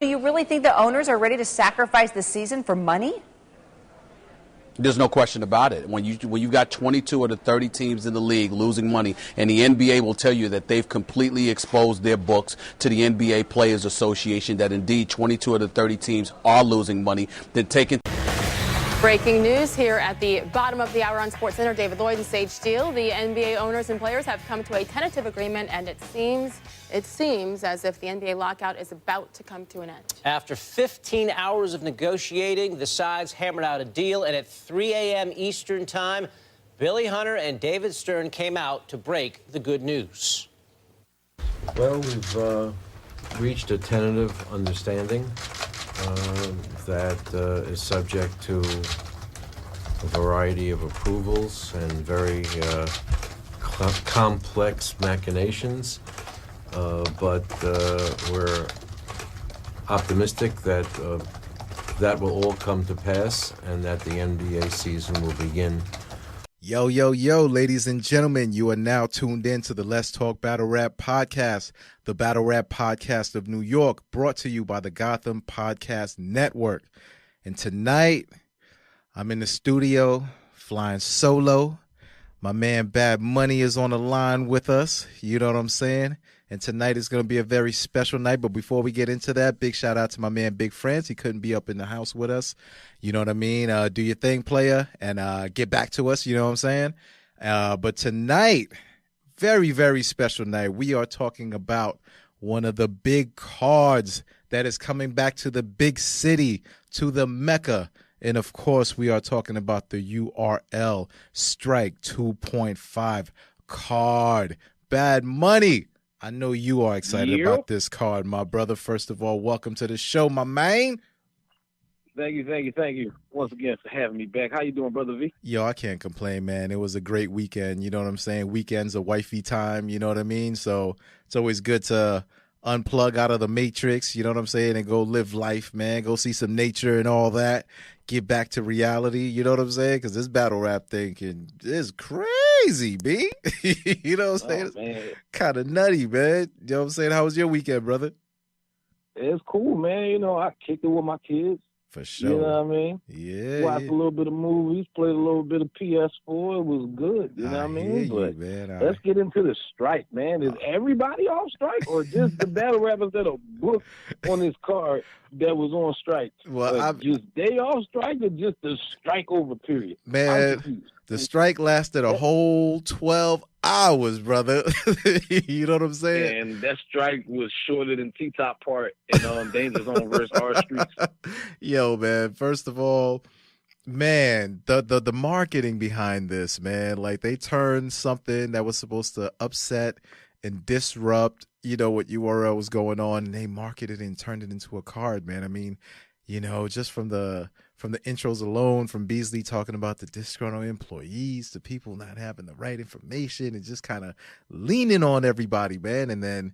Do you really think the owners are ready to sacrifice the season for money? There's no question about it. When you've got 22 of the 30 teams in the league losing money, and the NBA will tell you that they've completely exposed their books to the NBA Players Association, that indeed 22 of the 30 teams are losing money, then taking. Breaking news here at the bottom of the hour on SportsCenter. David Lloyd and Sage Steele. The NBA owners and players have come to a tentative agreement, and it seems as if the NBA lockout is about to come to an end. After 15 hours of negotiating, the sides hammered out a deal, and at 3 a.m. Eastern time, Billy Hunter and David Stern came out to break the good news. Well, we've reached a tentative understanding that is subject to a variety of approvals and very complex machinations, but we're optimistic that that will all come to pass and that the NBA season will begin. Yo, yo, yo, ladies and gentlemen, you are now tuned in to the Let's Talk Battle Rap Podcast, the Battle Rap Podcast of New York, brought to you by the Gotham Podcast Network. And tonight, I'm in the studio, flying solo. My man Bad Money is on the line with us, you know what I'm saying? And tonight is going to be a very special night. But before we get into that, big shout out to my man Big France. He couldn't be up in the house with us. You know what I mean? Do your thing, player, and get back to us. You know what I'm saying? But tonight, very, very special night. We are talking about one of the big cards that is coming back to the big city, to the Mecca. And, of course, we are talking about the URL Strike 2.5 card. Bad Money. I know you are excited about this card, my brother. First of all, welcome to the show, my man. Thank you once again for having me back. How you doing, Brother V? Yo, I can't complain, man. It was a great weekend. You know what I'm saying? Weekends are wifey time. You know what I mean? So it's always good to unplug out of the matrix. You know what I'm saying? And go live life, man. Go see some nature and all that. Get back to reality. You know what I'm saying? Because this battle rap thing is crazy, B. You know what I'm saying? It's kind of nutty, man. You know what I'm saying? How was your weekend, brother? It's cool, man. You know, I kicked it with my kids. For sure. You know what I mean? Yeah. Watched a little bit of movies, played a little bit of PS4. It was good. You know what I mean? But let's get into the strike, man. Is everybody off strike or just the battle rappers that are booked on this card that was on strike? Well, just they off strike or just the strike over period? Man, the strike lasted a whole 12 hours, brother. You know what I'm saying? And that strike was shorter than T-Top Part and Danger Zone versus R Streets. Yo, man, first of all, man, the marketing behind this, man, like they turned something that was supposed to upset and disrupt, you know, what URL was going on, and they marketed it and turned it into a card, man. I mean, you know, just from the intros alone, from Beasley talking about the disgruntled employees to people not having the right information and just kind of leaning on everybody, man. And then,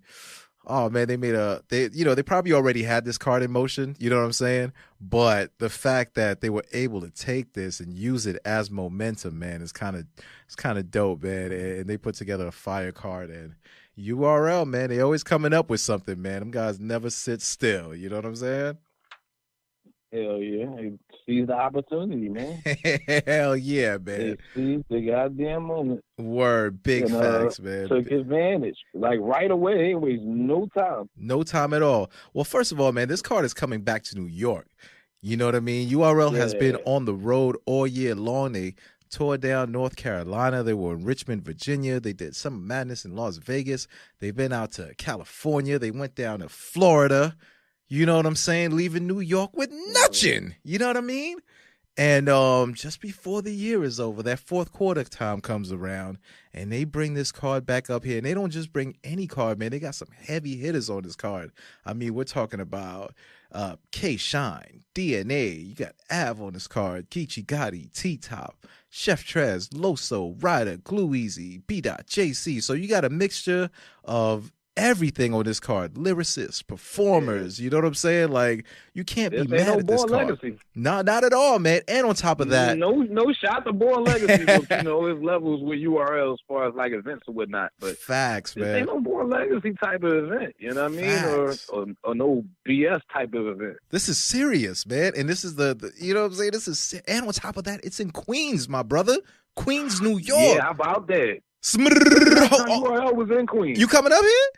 oh man, they probably already had this card in motion, you know what I'm saying? But the fact that they were able to take this and use it as momentum, man, is kind of dope, man. And they put together a fire card. And URL, man, they always coming up with something, man. Them guys never sit still, you know what I'm saying? Hell yeah. They seized the opportunity, man. Hell yeah, man. They seized the goddamn moment. Word. Big facts, man. Took advantage. Like right away. They ain't waste no time. No time at all. Well, first of all, man, this card is coming back to New York. You know what I mean? URL has been on the road all year long. They tore down North Carolina. They were in Richmond, Virginia. They did Summer Madness in Las Vegas. They've been out to California. They went down to Florida. You know what I'm saying? Leaving New York with nothing. You know what I mean? And just before the year is over, that fourth quarter time comes around, and they bring this card back up here. And they don't just bring any card, man. They got some heavy hitters on this card. I mean, we're talking about K-Shine, DNA. You got Av on this card, Geechee Gotti, T-Top, Chef Trez, Loso, Ryder, Glue Easy, B-Dot, JC. So you got a mixture of everything on this card. Lyricists, performers, you know what I'm saying? Like, you can't be mad at this card. Legacy. No, not at all, man. And on top of that, no shot to Born Legacy, but you know, his levels with URL as far as like events or whatnot. But facts, man. Ain't no Born Legacy type of event, you know what I mean? Or no BS type of event. This is serious, man. And this is the you know what I'm saying? This is, and on top of that, it's in Queens, my brother. Queens, New York. Yeah, how about that? URL was in Queens. You coming up here?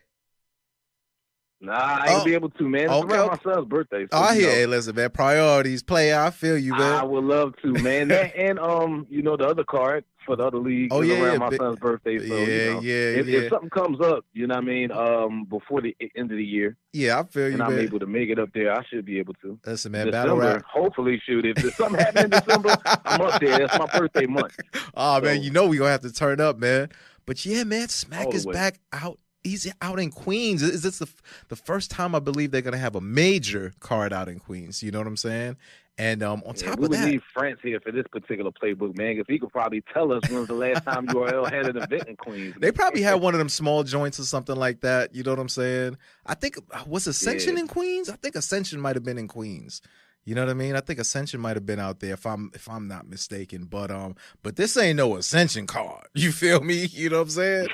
Nah, I ain't be able to, man. It's around my son's birthday. So, I hear. Hey, listen, man. Priorities, player. I feel you, man. I would love to, man. That and you know, the other card for the other league around my son's birthday. So, if something comes up, you know what I mean, before the end of the year. Yeah, I feel you, and I'm able to make it up there, I should be able to. Listen, man, December, battle rap. Hopefully, shoot. If there's something happening in December, I'm up there. That's my birthday month. Oh, man, you know we gonna have to turn up, man. But yeah, man, Smack is back out. He's out in Queens. Is this the first time I believe they're gonna have a major card out in Queens? You know what I'm saying? And on top of that, we need France here for this particular playbook, man, because he could probably tell us when's the last time URL had an event in Queens. They probably had one of them small joints or something like that. You know what I'm saying? I think was Ascension in Queens. I think Ascension might have been in Queens. You know what I mean? I think Ascension might have been out there if I'm not mistaken. But this ain't no Ascension card. You feel me? You know what I'm saying?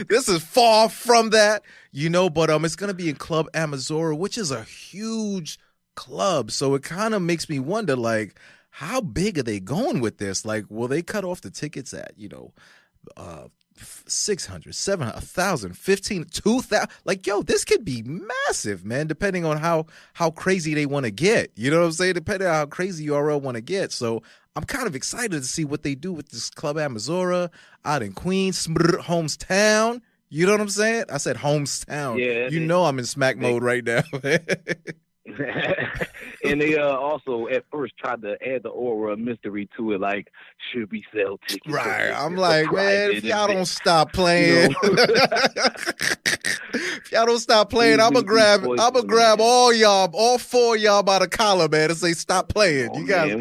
This is far from that, you know, but it's gonna be in Club Amazura, which is a huge club. So it kind of makes me wonder, like, how big are they going with this? Like, will they cut off the tickets at, you know, 600, 700, 1,000, 15, 2,000? Like, yo, this could be massive, man, depending on how crazy they want to get. You know what I'm saying? Depending on how crazy URL want to get. So I'm kind of excited to see what they do with this Club Amazura out in Queens, hometown. You know what I'm saying? I said hometown. Yeah, you know I'm in smack mode right now. And they also at first tried to add the aura of mystery to it, like, should we sell tickets? Right. I'm like, man, if y'all don't stop playing, you know? If y'all don't stop playing, I'm gonna grab all four of y'all by the collar, man, and say, stop playing. You guys,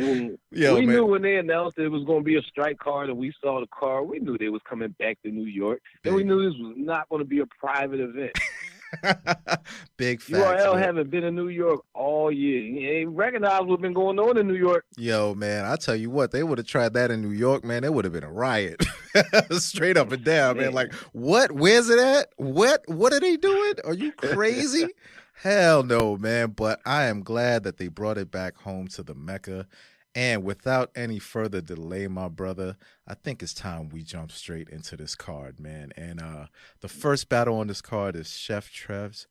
we knew when they announced it was going to be a strike card, and we saw the card. We knew they was coming back to New York, and we knew this was not going to be a private event. Big facts. URL haven't been in New York all year. You ain't recognized what's been going on in New York. Yo, man, I tell you what, they would have tried that in New York, man. It would have been a riot. Straight up and down, man. Like, what? Where's it at? What are they doing? Are you crazy? Hell no, man. But I am glad that they brought it back home to the Mecca. And without any further delay, my brother, I think it's time we jump straight into this card, man. And the first battle on this card is Chef Trez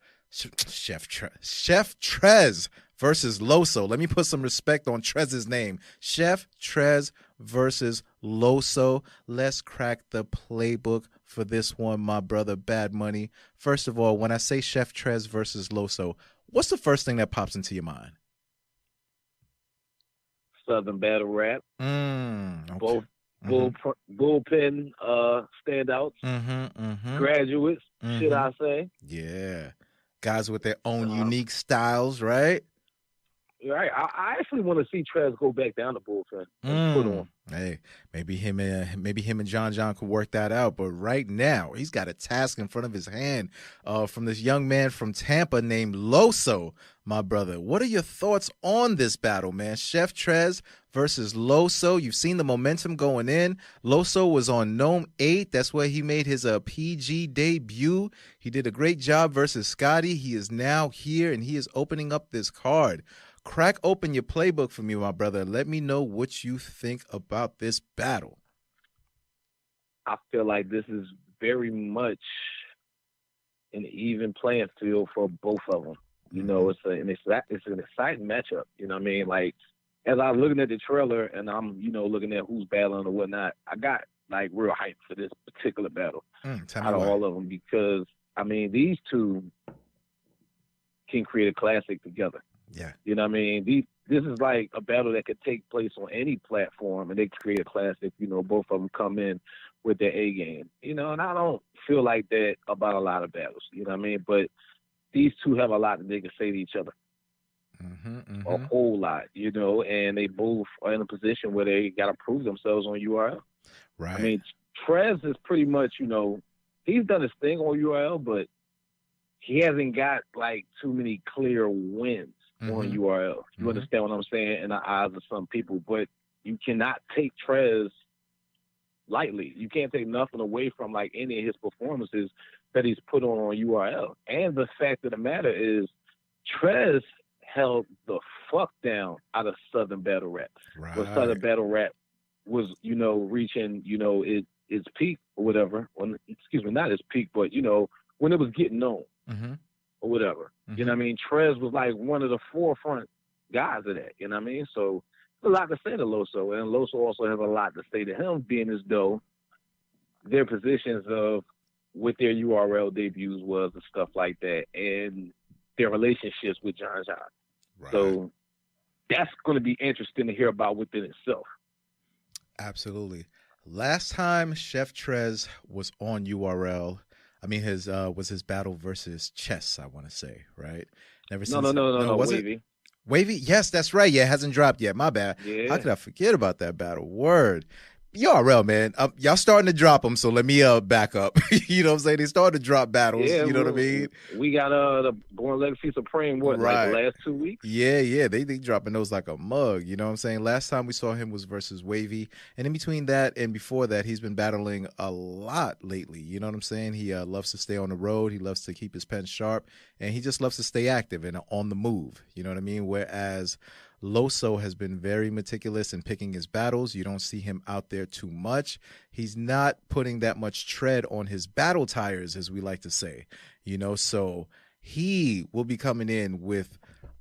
versus Loso. Let me put some respect on Trez's name. Chef Trez versus Loso. Let's crack the playbook for this one, my brother. Bad Money. First of all, when I say Chef Trez versus Loso, what's the first thing that pops into your mind? Southern battle rap. Okay. Both bullpen standouts, graduates, should I say. Yeah. Guys with their own unique styles, right? Right. I actually want to see Trez go back down the bullpen and put on. Hey, maybe him and John could work that out. But right now, he's got a task in front of his hand from this young man from Tampa named Loso, my brother. What are your thoughts on this battle, man? Chef Trez versus Loso. You've seen the momentum going in. Loso was on Gnome 8. That's where he made his PG debut. He did a great job versus Scotty. He is now here, and he is opening up this card. Crack open your playbook for me, my brother. Let me know what you think about this battle. I feel like this is very much an even playing field for both of them. You know, it's an exciting matchup. You know what I mean? Like, as I was looking at the trailer and I'm, you know, looking at who's battling or whatnot, I got, like, real hype for this particular battle out of all of them because, I mean, these two can create a classic together. Yeah. You know what I mean? This is like a battle that could take place on any platform and they create a classic. You know, both of them come in with their A game. You know, and I don't feel like that about a lot of battles. You know what I mean? But these two have a lot that they can say to each other. A whole lot, you know, and they both are in a position where they got to prove themselves on URL. Right. I mean, Trez is pretty much, you know, he's done his thing on URL, but he hasn't got like too many clear wins on URL. You understand what I'm saying? In the eyes of some people, but you cannot take Trez lightly. You can't take nothing away from like any of his performances that he's put on URL. And the fact of the matter is, Trez held the fuck down out of Southern Battle Rap. Right. When Southern Battle Rap was, reaching, its peak or whatever. Excuse me, not its peak, but when it was getting known or whatever. You know what I mean? Trez was like one of the forefront guys of that. You know what I mean? So there's a lot to say to Loso, and Loso also has a lot to say to him, being as though their positions of what their URL debuts was and stuff like that, and their relationships with John John. Right. So that's going to be interesting to hear about within itself. Absolutely. Last time Chef Trez was on URL, I mean, was his battle versus Chess, I want to say, right? No, was Wavy. It? Wavy? Yes, that's right. Yeah, it hasn't dropped yet. My bad. Yeah. How could I forget about that battle? Word. URL, man. Y'all starting to drop them, so let me back up. You know what I'm saying? They started to drop battles. Yeah, you know what I mean? We got the Born Legacy Supreme, like the last 2 weeks? Yeah. They dropping those like a mug. You know what I'm saying? Last time we saw him was versus Wavy. And in between that and before that, he's been battling a lot lately. You know what I'm saying? He loves to stay on the road. He loves to keep his pen sharp. And he just loves to stay active and on the move. You know what I mean? Whereas Loso has been very meticulous in picking his battles. You don't see him out there too much. He's not putting that much tread on his battle tires, as we like to say, so he will be coming in with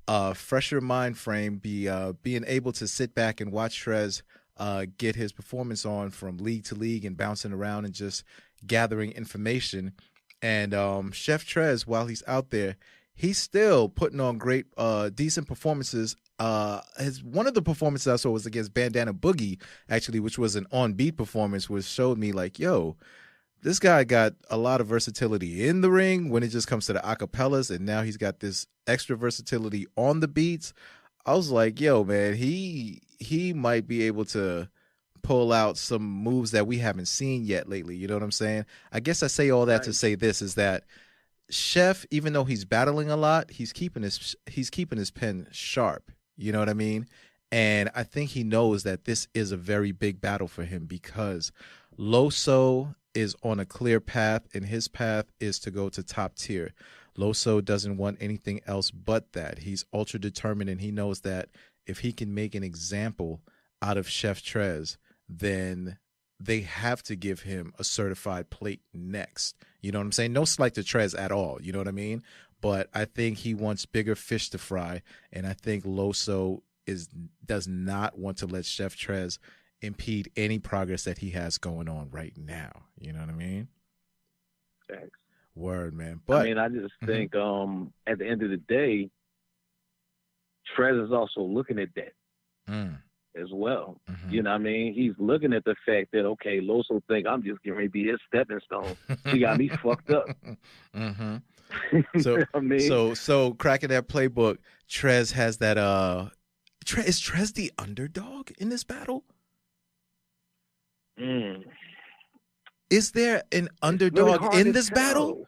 a fresher mind frame, being able to sit back and watch Trez get his performance on from league to league and bouncing around and just gathering information. And Chef Trez, while he's out there, he's still putting on great, decent performances. One of the performances I saw was against Bandana Boogie, actually, which was an on-beat performance, which showed me like, yo, this guy got a lot of versatility in the ring when it just comes to the acapellas, and now he's got this extra versatility on the beats. I was like, yo, man, he might be able to pull out some moves that we haven't seen yet lately. You know what I'm saying? I guess I say all that to say this is that Chef, even though he's battling a lot, he's keeping his pen sharp. You know what I mean? And I think he knows that this is a very big battle for him because Loso is on a clear path, and his path is to go to top tier. Loso doesn't want anything else but that. He's ultra determined, and he knows that if he can make an example out of Chef Trez, then they have to give him a certified plate next. You know what I'm saying? No slight to Trez at all. You know what I mean? But I think he wants bigger fish to fry, and I think Loso does not want to let Chef Trez impede any progress that he has going on right now. You know what I mean? Thanks. Word, man. But I just think at the end of the day, Trez is also looking at that as well. You know what I mean? He's looking at the fact that, okay, Loso think I'm just getting ready to be his stepping stone. He got me fucked up. So, you know what I mean? so cracking that playbook, Trez has that. Is Trez the underdog in this battle? Is there an underdog really in this battle?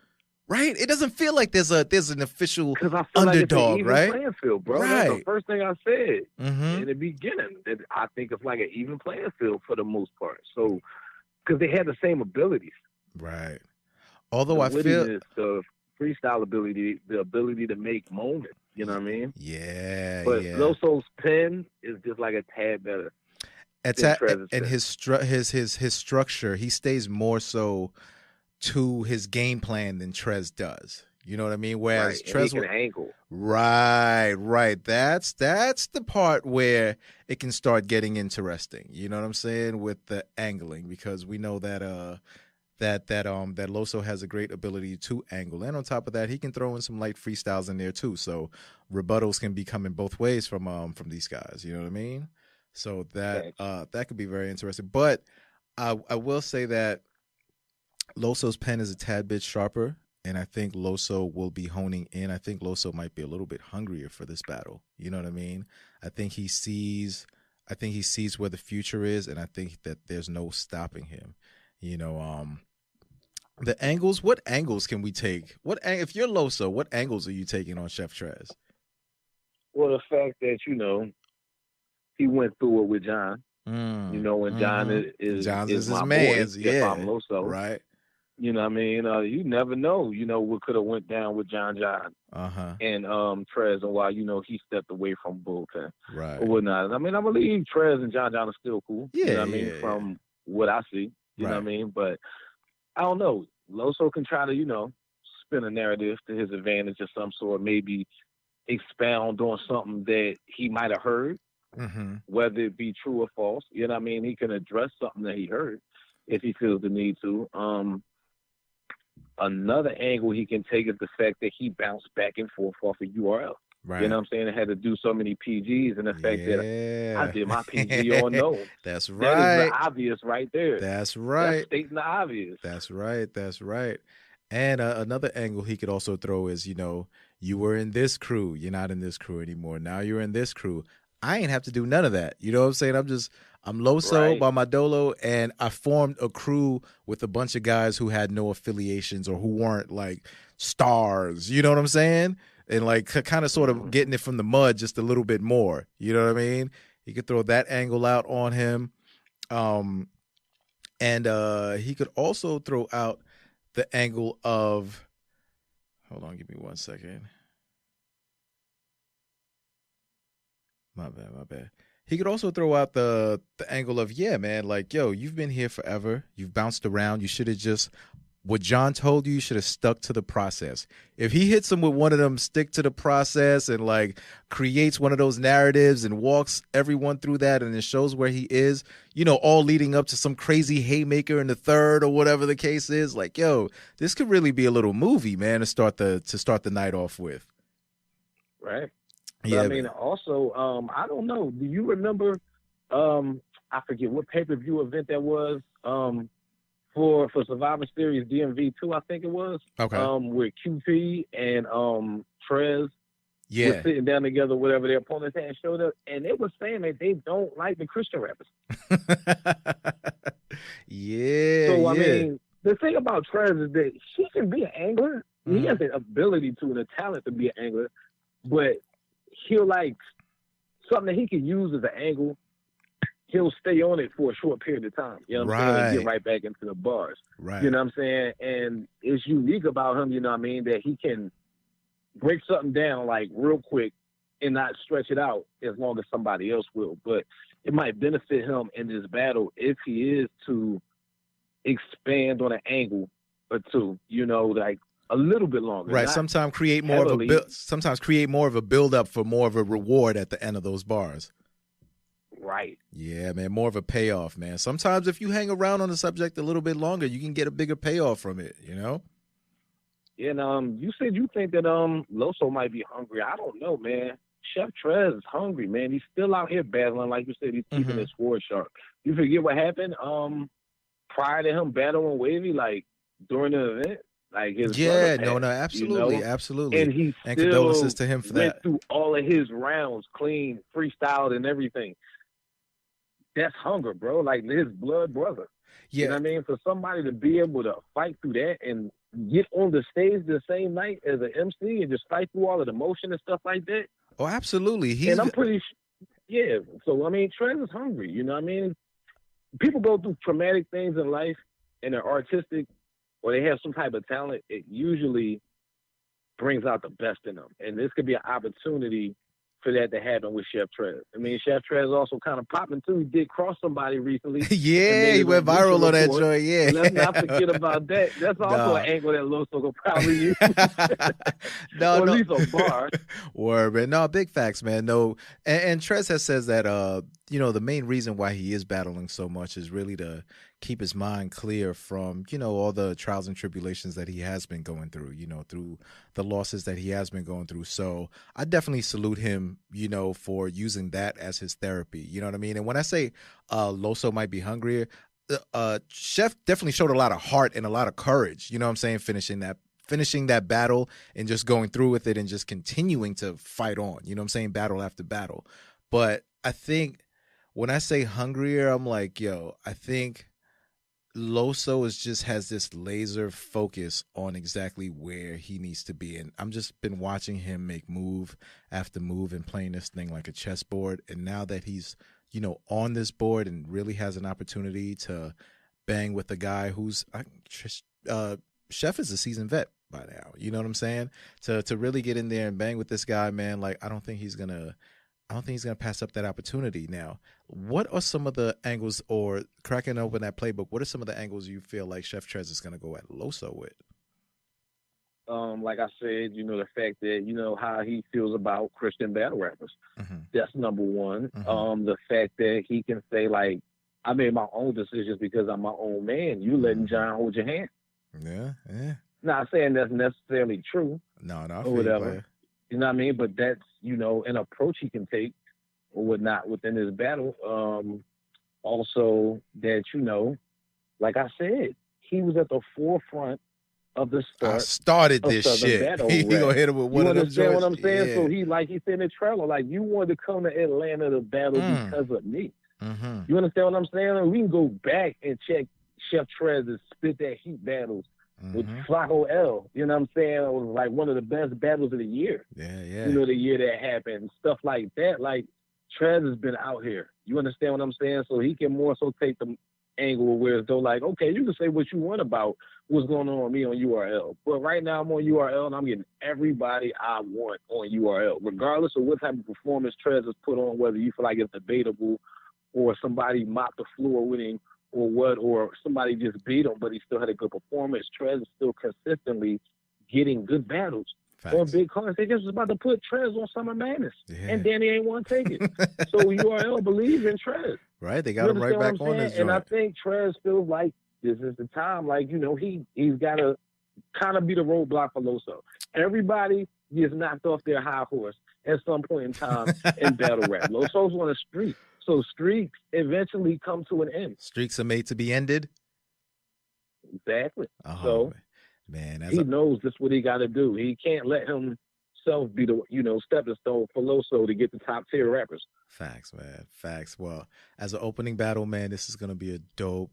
Right? It doesn't feel like there's an official underdog, like it's an even right? Playing field, bro. Right. That's the first thing I said in the beginning. That I think it's like an even playing field for the most part. So, because they had the same abilities, right? Although the I feel the freestyle ability, the ability to make moments. You know what I mean? Yeah. But Loso's pen is just like a tad better. And his structure, he stays more so to his game plan than Trez does. You know what I mean? Whereas Trez can angle. Right. That's the part where it can start getting interesting. You know what I'm saying? With the angling, because we know that that Loso has a great ability to angle, and on top of that, he can throw in some light freestyles in there too. So rebuttals can be coming both ways from these guys. You know what I mean? So that could be very interesting. But I will say that Loso's pen is a tad bit sharper, and I think Loso will be honing in. I think Loso might be a little bit hungrier for this battle. You know what I mean? I think he sees where the future is, and I think that there's no stopping him. You know, The angles. What angles can we take? If you're Loso, what angles are you taking on Chef Trez? Well, the fact that he went through it with John. And John John's is my his man's. boy. Yeah, If I'm Loso, right. You know what I mean? You never know, what could have went down with John and Trez, and why, he stepped away from bullpen. Right. Or whatnot. I mean, I believe Trez and John are still cool. Yeah, you know what I mean? From what I see. You know what I mean? But I don't know. Loso can try to, spin a narrative to his advantage of some sort, maybe expound on something that he might have heard, whether it be true or false. You know what I mean? He can address something that he heard if he feels the need to. Another angle he can take is the fact that he bounced back and forth off of URL. Right. You know what I'm saying? It had to do so many PGs, and the fact that I did my PG on no. That's right. That is the obvious right there. That's right. That's stating the obvious. That's right. That's right. And another angle he could also throw is, you were in this crew. You're not in this crew anymore. Now you're in this crew. I ain't have to do none of that. You know what I'm saying? I'm Loso by my dolo, and I formed a crew with a bunch of guys who had no affiliations or who weren't like stars. You know what I'm saying? And like kind of sort of getting it from the mud just a little bit more. You know what I mean? He could throw that angle out on him. And he could also throw out the angle of, hold on, give me 1 second. My bad. He could also throw out the angle of, yeah, man, like, yo, you've been here forever. You've bounced around. You should have just, what John told you should have stuck to the process. If he hits him with one of them stick to the process and like creates one of those narratives and walks everyone through that and it shows where he is, all leading up to some crazy haymaker in the third or whatever the case is, like, yo, this could really be a little movie, man, to start the night off with. Right. Yeah, I mean, also, I don't know. Do you remember? I forget what pay-per-view event that was. For Survivor Series DMV 2, I think it was. Okay. With QT and Trez. Yeah. Were sitting down together, whatever their opponents had showed up, and they were saying that they don't like the Christian rappers. Yeah. So I mean, the thing about Trez is that he can be an angler. He has the ability to and the talent to be an angler, but he'll like something that he can use as an angle. He'll stay on it for a short period of time. You know what I'm saying? And get right back into the bars. Right. You know what I'm saying? And it's unique about him, you know what I mean, that he can break something down like real quick and not stretch it out as long as somebody else will. But it might benefit him in this battle if he is to expand on an angle or two, like a little bit longer. Right. Sometimes create more of a build up for more of a reward at the end of those bars. Right. Yeah, man, more of a payoff, man. Sometimes if you hang around on the subject a little bit longer, you can get a bigger payoff from it, Yeah, and you said you think that Loso might be hungry. I don't know, man. Chef Trez is hungry, man. He's still out here battling. Like you said, he's keeping his score sharp. You forget what happened prior to him battling Wavy, like during the event? Like his brother passed, absolutely, absolutely. And he still condolences to him for went that. through all of his rounds clean, freestyled, and everything. That's hunger, bro. Like his blood brother. Yeah. You know what I mean? For somebody to be able to fight through that and get on the stage the same night as an MC and just fight through all of the motion and stuff like that. Oh, absolutely. And I'm pretty yeah. So, I mean, Trez is hungry. You know what I mean? People go through traumatic things in life and they're artistic or they have some type of talent. It usually brings out the best in them. And this could be an opportunity for that to happen with Chef Trez. I mean, Chef Trez also kind of popping too. He did cross somebody recently. Yeah, he went viral on that joint. Yeah, let's not forget about that. That's also an angle that Loso could probably use. Or at least a bar. Word, man. No, big facts, man. No, and Trez says that the main reason why he is battling so much is really to keep his mind clear from, all the trials and tribulations that he has been going through, through the losses that he has been going through. So I definitely salute him, for using that as his therapy. You know what I mean? And when I say Loso might be hungrier, Chef definitely showed a lot of heart and a lot of courage, you know what I'm saying? Finishing that battle and just going through with it and just continuing to fight on, you know what I'm saying? Battle after battle. But I think when I say hungrier, I'm like, yo, I think Loso has this laser focus on exactly where he needs to be. And I'm just been watching him make move after move and playing this thing like a chessboard. And now that he's, on this board and really has an opportunity to bang with a guy who's Chef is a seasoned vet by now. You know what I'm saying? To really get in there and bang with this guy, man, like I don't think he's gonna pass up that opportunity. Now, what are some of the angles, or cracking open that playbook, what are some of the angles you feel like Chef Trez is going to go at Loso with? Like I said, the fact that, how he feels about Christian battle rappers. Mm-hmm. That's number one. Mm-hmm. The fact that he can say, like, I made my own decisions because I'm my own man. You letting John hold your hand. Yeah. Not saying that's necessarily true. No, or whatever. You know what I mean? But that's, an approach he can take or whatnot within his battle. Also that, like I said, he was at the forefront of the start. I started this shit. He gonna hit him with one of them joints. You understand what I'm saying? Yeah. So he said in the trailer, like, you wanted to come to Atlanta to battle because of me. Mm-hmm. You understand what I'm saying? We can go back and check Chef Trez's Spit That Heat battles with Flacco L. You know what I'm saying? It was like one of the best battles of the year. Yeah. The year that happened. Stuff like that. Like, Trez has been out here. You understand what I'm saying? So he can more so take the angle where it's though like, okay, you can say what you want about what's going on with me on URL. But right now I'm on URL and I'm getting everybody I want on URL, regardless of what type of performance Trez has put on, whether you feel like it's debatable or somebody mopped the floor with him or what, or somebody just beat him, but he still had a good performance. Trez is still consistently getting good battles. Facts. On big cards. They just was about to put Trez on Summer Madness, and Danny ain't want to take it. So URL believes in Trez. Right, they got him right back on this joint. And I think Trez feels like this is the time. Like, he's got to kind of be the roadblock for Loso. Everybody gets knocked off their high horse at some point in time in battle rap. Loso's on a streak. So streaks eventually come to an end. Streaks are made to be ended? Exactly. So... Man, he knows this what he got to do. He can't let himself be the, stepping stone for Loso to get the top tier rappers. Facts, man. Facts. Well, as an opening battle, man, this is going to be a dope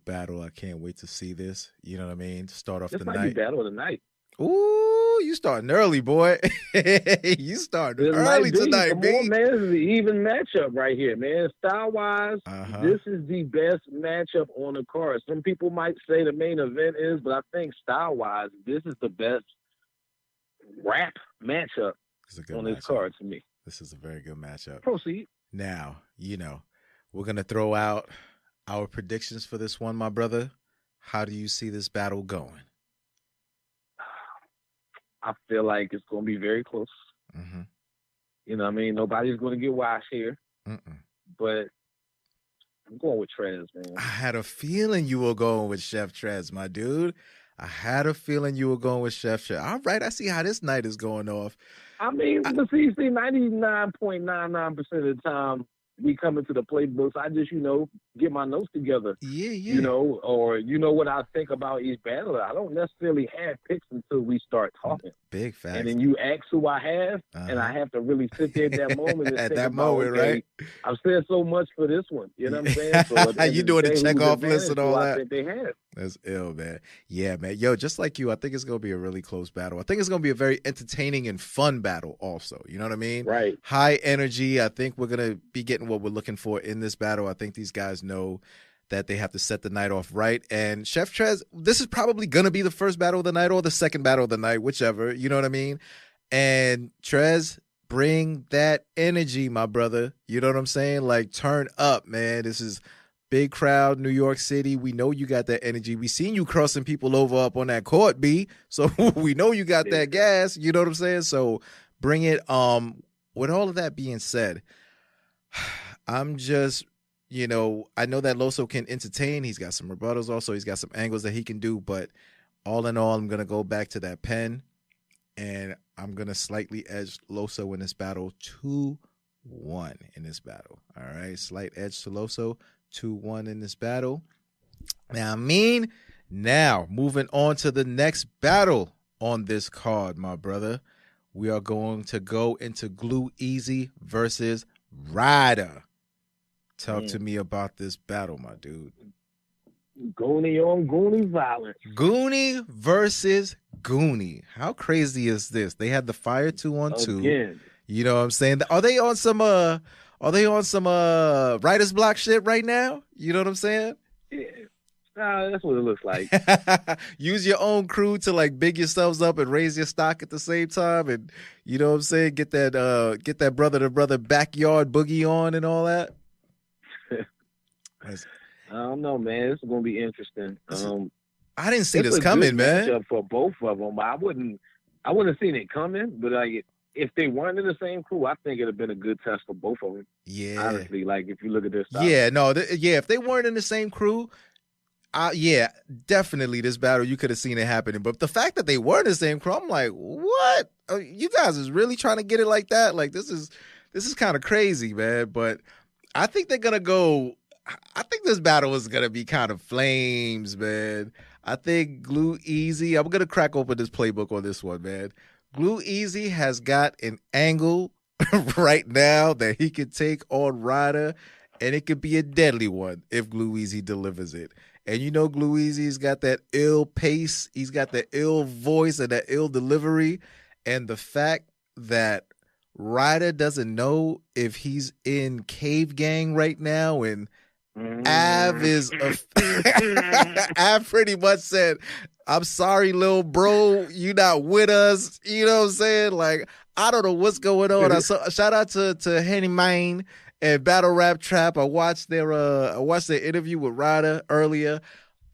battle. I can't wait to see this. You know what I mean? Start off the night. This might be battle of the night. Ooh, you starting early, boy. You starting early tonight, Come on, man. This is an even matchup right here, man. Style-wise, this is the best matchup on the card. Some people might say the main event is, but I think style-wise, this is the best rap matchup on this card to me. This is a very good matchup. Proceed. Now, we're going to throw out our predictions for this one, my brother. How do you see this battle going? I feel like it's going to be very close. Mm-hmm. You know what I mean? Nobody's going to get washed here. But I'm going with Trez, man. I had a feeling you were going with Chef Trez, my dude. I had a feeling you were going with Chef Trez. All right, I see how this night is going off. I mean, the CC 99.99% of the time, we come into the playbooks. I just, get my notes together. Yeah. Or what I think about each battler. I don't necessarily have picks until we start talking. Big facts. And then you ask who I have, and I have to really sit there at that moment and think about, moment, right? I've said so much for this one. You know what I'm saying? So you doing the check-off list and all that? I think they have. That's ill, man. Yeah, man. Yo, just like you, I think it's going to be a really close battle. I think it's going to be a very entertaining and fun battle also. You know what I mean? Right. High energy. I think we're going to be getting what we're looking for in this battle. I think these guys know that they have to set the night off right. And Chef Trez, this is probably going to be the first battle of the night or the second battle of the night, whichever. You know what I mean? And Trez, bring that energy, my brother. You know what I'm saying? Like, turn up, man. This is big crowd, New York City. We know you got that energy. We seen you crossing people over up on that court, B. So we know you got that gas. You know what I'm saying? So bring it. With all of that being said, I'm just, I know that Loso can entertain. He's got some rebuttals also. He's got some angles that he can do. But all in all, I'm going to go back to that pen, and I'm going to slightly edge Loso in this battle 2-1 in this battle. All right, slight edge to Loso, 2-1 in this battle. Now, moving on to the next battle on this card, my brother. We are going to go into Glue Easy versus Ryder. Talk to me about this battle, my dude. Goonie on Goonie violence. Goonie versus Goonie. How crazy is this? They had the fire 2-on-2. Again. You know what I'm saying? Are they on some writer's block shit right now? You know what I'm saying? Yeah. That's what it looks like. Use your own crew to like big yourselves up and raise your stock at the same time, and you know what I'm saying? Get that brother to brother backyard boogie on and all that. I don't know, man. This is gonna be interesting. I didn't see this coming, man. Matchup for both of them. I wouldn't have seen it coming, but like if they weren't in the same crew, I think it'd have been a good test for both of them. Yeah, honestly, like if you look at this. Yeah, no, if they weren't in the same crew. Yeah, definitely this battle, you could have seen it happening. But the fact that they were in the same crew, I'm like, what? You guys is really trying to get it like that? Like, this is kind of crazy, man. But I think they're going to go – I think this battle is going to be kind of flames, man. I think Glue Easy – I'm going to crack open this playbook on this one, man. Glue Easy has got an angle right now that he could take on Ryder, and it could be a deadly one if Glue Easy delivers it. And you know Glue Easy's got that ill pace. He's got that ill voice and that ill delivery. And the fact that Ryder doesn't know if he's in Cave Gang right now, and Av is Av pretty much said, I'm sorry, little bro, you not with us. You know what I'm saying? Like, I don't know what's going on. Shout out to Henny Main and Battle Rap Trap. I watched their interview with Ryder earlier,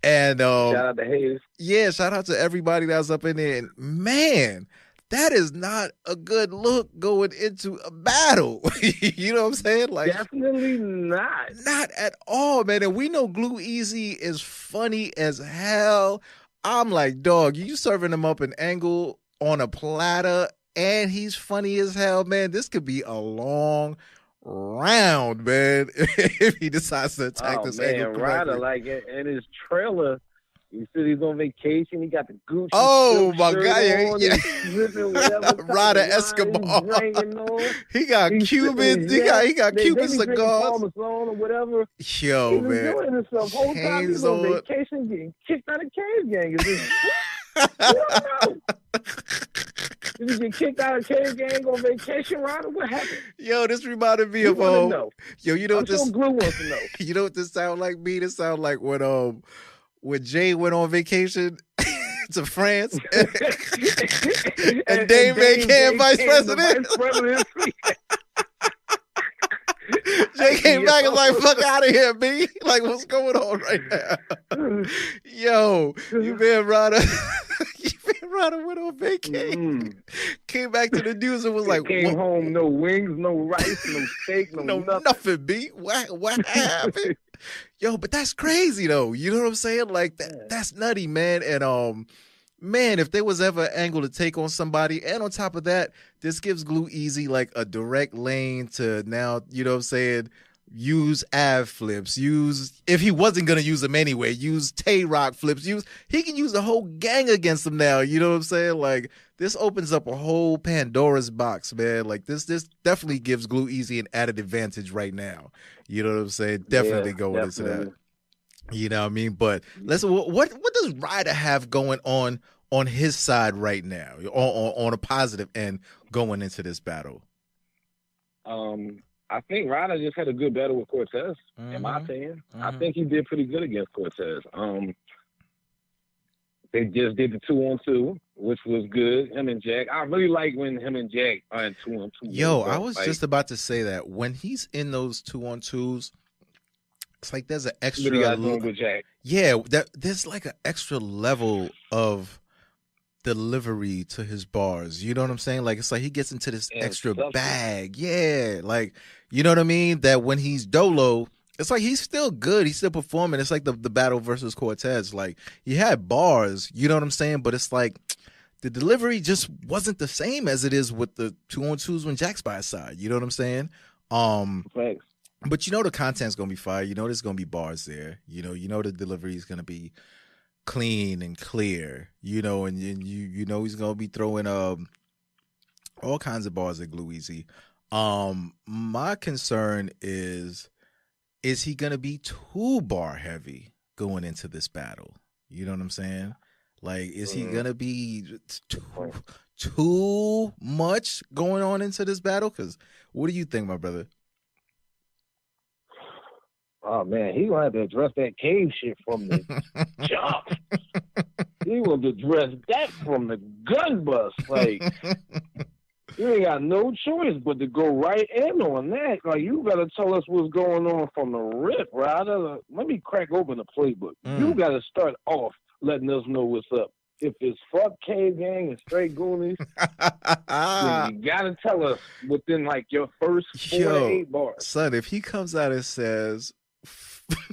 and shout out to Hayes. Yeah, shout out to everybody that was up in there. And man, that is not a good look going into a battle. You know what I'm saying? Like, definitely not at all, man. And we know Glue Easy is funny as hell. I'm like, dog, you serving him up an angle on a platter, and he's funny as hell, man. This could be a long round, man, if he decides to attack this angle correctly. Ryder, like in his trailer, he said he's on vacation. He got the Gucci. Oh my God! Yeah. Ryder Escobar. He got Cubans. He got Cuban cigars. Or whatever. Yo, he man. Doing himself. Whole time he's on vacation, getting kicked out of Cave Gang. You don't know. Did he get kicked out of Cave Gang on vacation, Ryder? What happened? Yo, this reminded me of Yo, you know what this? Glue wants to know. You know what this sound like? Me, this sound like when Jay went on vacation to France and Dame became vice president. Jay came back and was like, fuck out of here, B. Like, what's going on right now? Yo, you been Ryder went on vacation. Came back to the news and was like, came home, no wings, no rice, no steak, no nothing, B. What happened? Yo, but that's crazy though. You know what I'm saying? Like that's nutty, man. And man, if there was ever an angle to take on somebody, and on top of that, this gives Glue Easy like a direct lane to now, you know what I'm saying, use Av flips, if he wasn't gonna use them anyway, use Tay Rock flips, he can use the whole gang against them now. You know what I'm saying? Like, this opens up a whole Pandora's box, man. Like, this definitely gives Glue Easy an added advantage right now. You know what I'm saying? Definitely going into that. You know what I mean? But what does Ryder have going on his side right now, on a positive end going into this battle? I think Ryder just had a good battle with Cortez, in my opinion. I think he did pretty good against Cortez. They just did the 2-on-2, which was good. Him and Jack. I really like when him and Jack are in 2-on-2. Yo, I was just about to say that. When he's in those 2-on-2s, it's like there's an extra with Jack. Yeah, there's like an extra level of delivery to his bars. You know what I'm saying? Like, it's like he gets into this extra bag. Yeah, like, you know what I mean? That when he's dolo, it's like he's still good. He's still performing. It's like the battle versus Cortez. Like, he had bars, you know what I'm saying? But it's like the delivery just wasn't the same as it is with the 2-on-2s when Jack's by his side. You know what I'm saying? Thanks. But you know the content's going to be fire. You know there's going to be bars there. You know the delivery is going to be clean and clear. You know, and you know he's going to be throwing all kinds of bars at Glue Easy. My concern is he going to be too bar heavy? going into this battle? You know what I'm saying? Like, is he gonna be too much going on into this battle? Because what do you think, my brother? Oh man, he gonna have to address that cave shit from the jump. He will address that from the gun bust. Like, you ain't got no choice but to go right in on that. Like, you gotta tell us what's going on from the rip, right? Let me crack open the playbook. You gotta start off letting us know what's up. If it's fuck Cave Gang and straight Goonies, then you gotta tell us within like your first 4 to 8 bars. Son, if he comes out and says,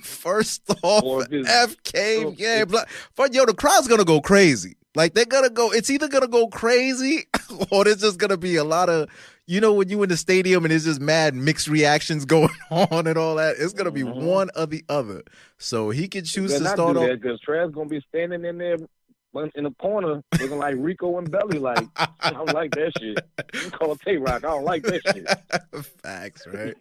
first off, F Cave Gang, the crowd's gonna go crazy. Like, they're gonna go, it's either gonna go crazy or there's just gonna be a lot of, you know, when you in the stadium and there's just mad mixed reactions going on and all that, it's gonna be one or the other. So he can choose to start off. Because Trav's gonna be standing in there in the corner looking like Rico and Belly. Like, I don't like that shit. You call Tay-Rock, I don't like that shit. Facts, right?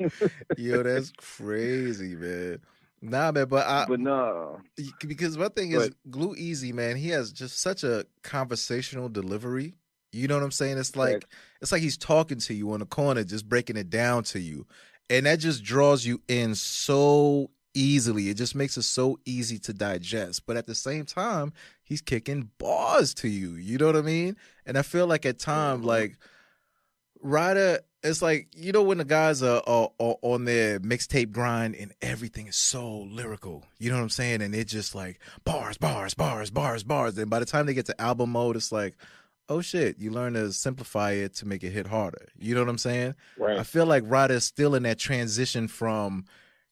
Yo, that's crazy, man. Nah, man, but no. Because one thing is, Glue Easy, man, he has just such a conversational delivery. You know what I'm saying? It's like he's talking to you on the corner, just breaking it down to you. And that just draws you in so easily. It just makes it so easy to digest. But at the same time, he's kicking bars to you. You know what I mean? And I feel like at times, like, Ryder, it's like, you know, when the guys are on their mixtape grind and everything is so lyrical, you know what I'm saying? And it's just like bars, bars, bars, bars, bars. And by the time they get to album mode, it's like, oh shit, you learn to simplify it to make it hit harder. You know what I'm saying? Right. I feel like Ryder's still in that transition from,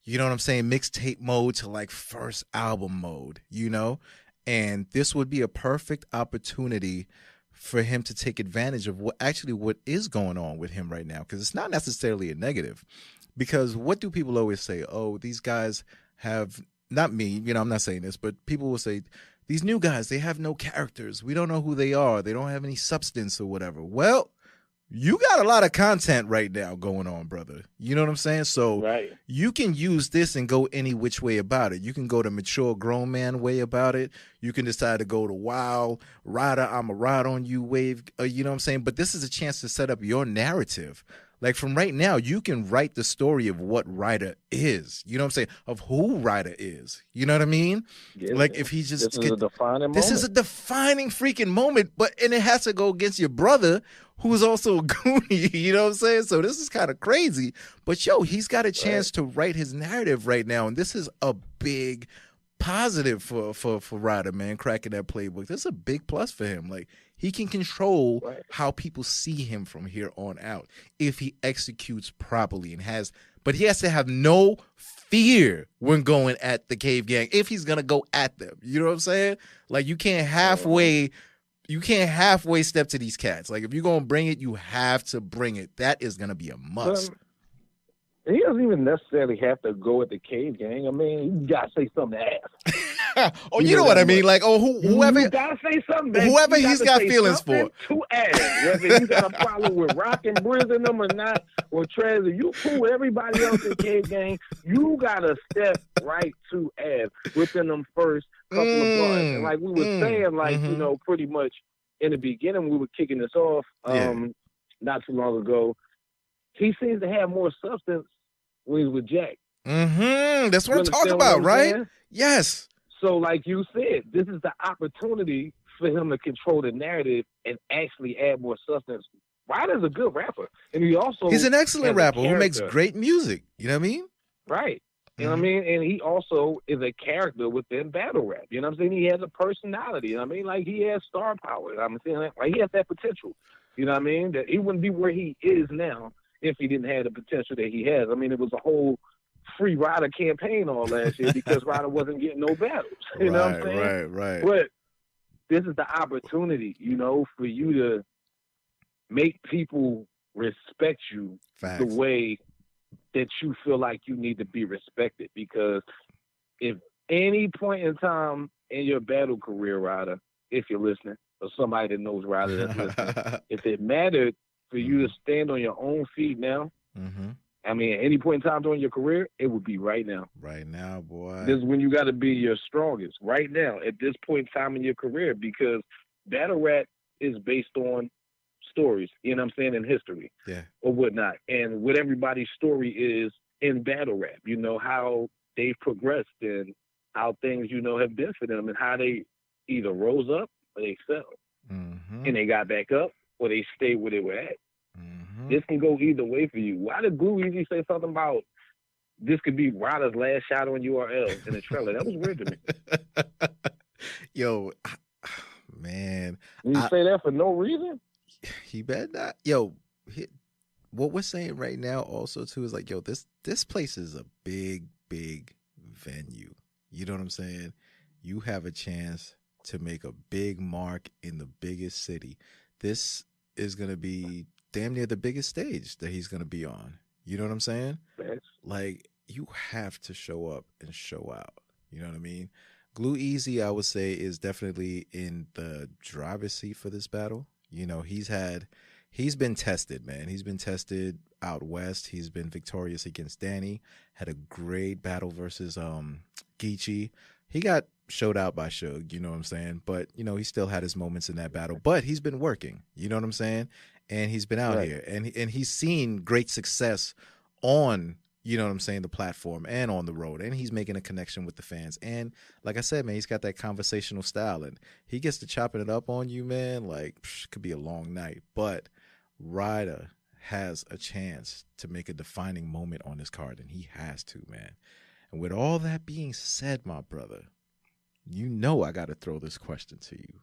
you know what I'm saying, mixtape mode to like first album mode, you know? And this would be a perfect opportunity for him to take advantage of what is going on with him right now. Because it's not necessarily a negative. Because what do people always say? Oh, these guys have, not me, you know, I'm not saying this, but people will say, these new guys, they have no characters. We don't know who they are. They don't have any substance or whatever. Well, you got a lot of content right now going on, brother. You know what I'm saying? So you can use this and go any which way about it. You can go the mature grown man way about it. You can decide to go the wild rider, I'm a ride on you wave. You know what I'm saying? But this is a chance to set up your narrative. Like, from right now, you can write the story of what Ryder is. You know what I'm saying? Of who Ryder is. You know what I mean? Yeah, like, if he just... This is a defining moment. This is a defining freaking moment, and it has to go against your brother, who is also a Goonie. You know what I'm saying? So this is kind of crazy. But, yo, he's got a chance to write his narrative right now, and this is a big positive for Ryder, man, cracking that playbook. This is a big plus for him. Like, he can control how people see him from here on out if he executes properly but he has to have no fear when going at the Cave Gang if he's gonna go at them. You know what I'm saying? Like, you can't halfway step to these cats. Like, if you're gonna bring it, you have to bring it. That is gonna be a must. He doesn't even necessarily have to go at the Cave Gang. I mean, you gotta say something to ass. Oh, you know what I mean? Like, oh, whoever you gotta say something. Whoever he's got feelings for. To ass, whether you got a problem with Rock and Briz in them or not, or Trez, or you cool with everybody else in Cave Gang, you gotta step right to ass within them first couple of bars. And like we were saying, like you know, pretty much in the beginning, we were kicking this off not too long ago. He seems to have more substance when he's with Jack. That's what I'm talking about, right? Saying? Yes. So, like you said, this is the opportunity for him to control the narrative and actually add more substance. Ryder's a good rapper, and he's an excellent rapper who makes great music. You know what I mean? Right. You know what I mean? And he also is a character within battle rap. You know what I'm saying? He has a personality. You know what I mean? Like, he has star power. I'm saying, like, he has that potential. You know what I mean? That he wouldn't be where he is now if he didn't have the potential that he has. I mean, it was a whole free Ryder campaign all last year because Ryder wasn't getting no battles. You know what I'm saying? Right. But this is the opportunity, you know, for you to make people respect you the way that you feel like you need to be respected. Because if any point in time in your battle career, Ryder, if you're listening, or somebody that knows Ryder that's listening, if it mattered for you to stand on your own feet now, I mean, at any point in time during your career, it would be right now. Right now, boy. This is when you got to be your strongest. Right now, at this point in time in your career, because battle rap is based on stories, you know what I'm saying, in history, or whatnot, and what everybody's story is in battle rap. You know how they've progressed and how things, you know, have been for them, and how they either rose up or they fell, and they got back up or they stayed where they were at. This can go either way for you. Why did Glue Easy say something about this could be Ryder's last shot on URL in the trailer? That was weird to me. Yo, man. You say that for no reason? He better not. Yo, what we're saying right now also, too, is like, yo, this place is a big, big venue. You know what I'm saying? You have a chance to make a big mark in the biggest city. This is going to be damn near the biggest stage that he's going to be on. You know what I'm saying? Like, you have to show up and show out. You know what I mean? Glue Easy, I would say, is definitely in the driver's seat for this battle. You know, he's been tested, man. He's been tested out west. He's been victorious against Danny. Had a great battle versus Geechee. He got showed out by Suge, you know what I'm saying? But, you know, he still had his moments in that battle. But he's been working, you know what I'm saying? And he's been out here. And he's seen great success on, you know what I'm saying, the platform and on the road. And he's making a connection with the fans. And like I said, man, he's got that conversational style. And he gets to chopping it up on you, man. Like, could be a long night. But Ryder has a chance to make a defining moment on this card. And he has to, man. And with all that being said, my brother, you know I got to throw this question to you.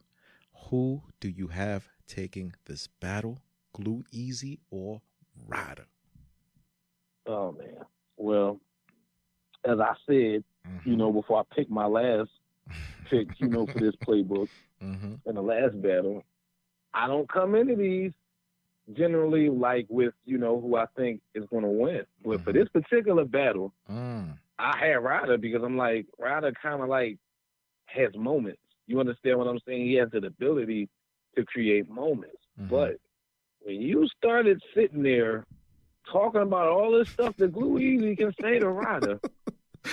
Who do you have taking this battle? Glue Easy or Ryder? Oh, man. Well, as I said, you know, before I picked my last pick, you know, for this playbook in the last battle, I don't come into these generally like with, you know, who I think is going to win. But for this particular battle, I had Ryder because I'm like, Ryder kind of like has moments. You understand what I'm saying? He has the ability to create moments. But when you started sitting there talking about all this stuff that Glue Easy can say to Ryder,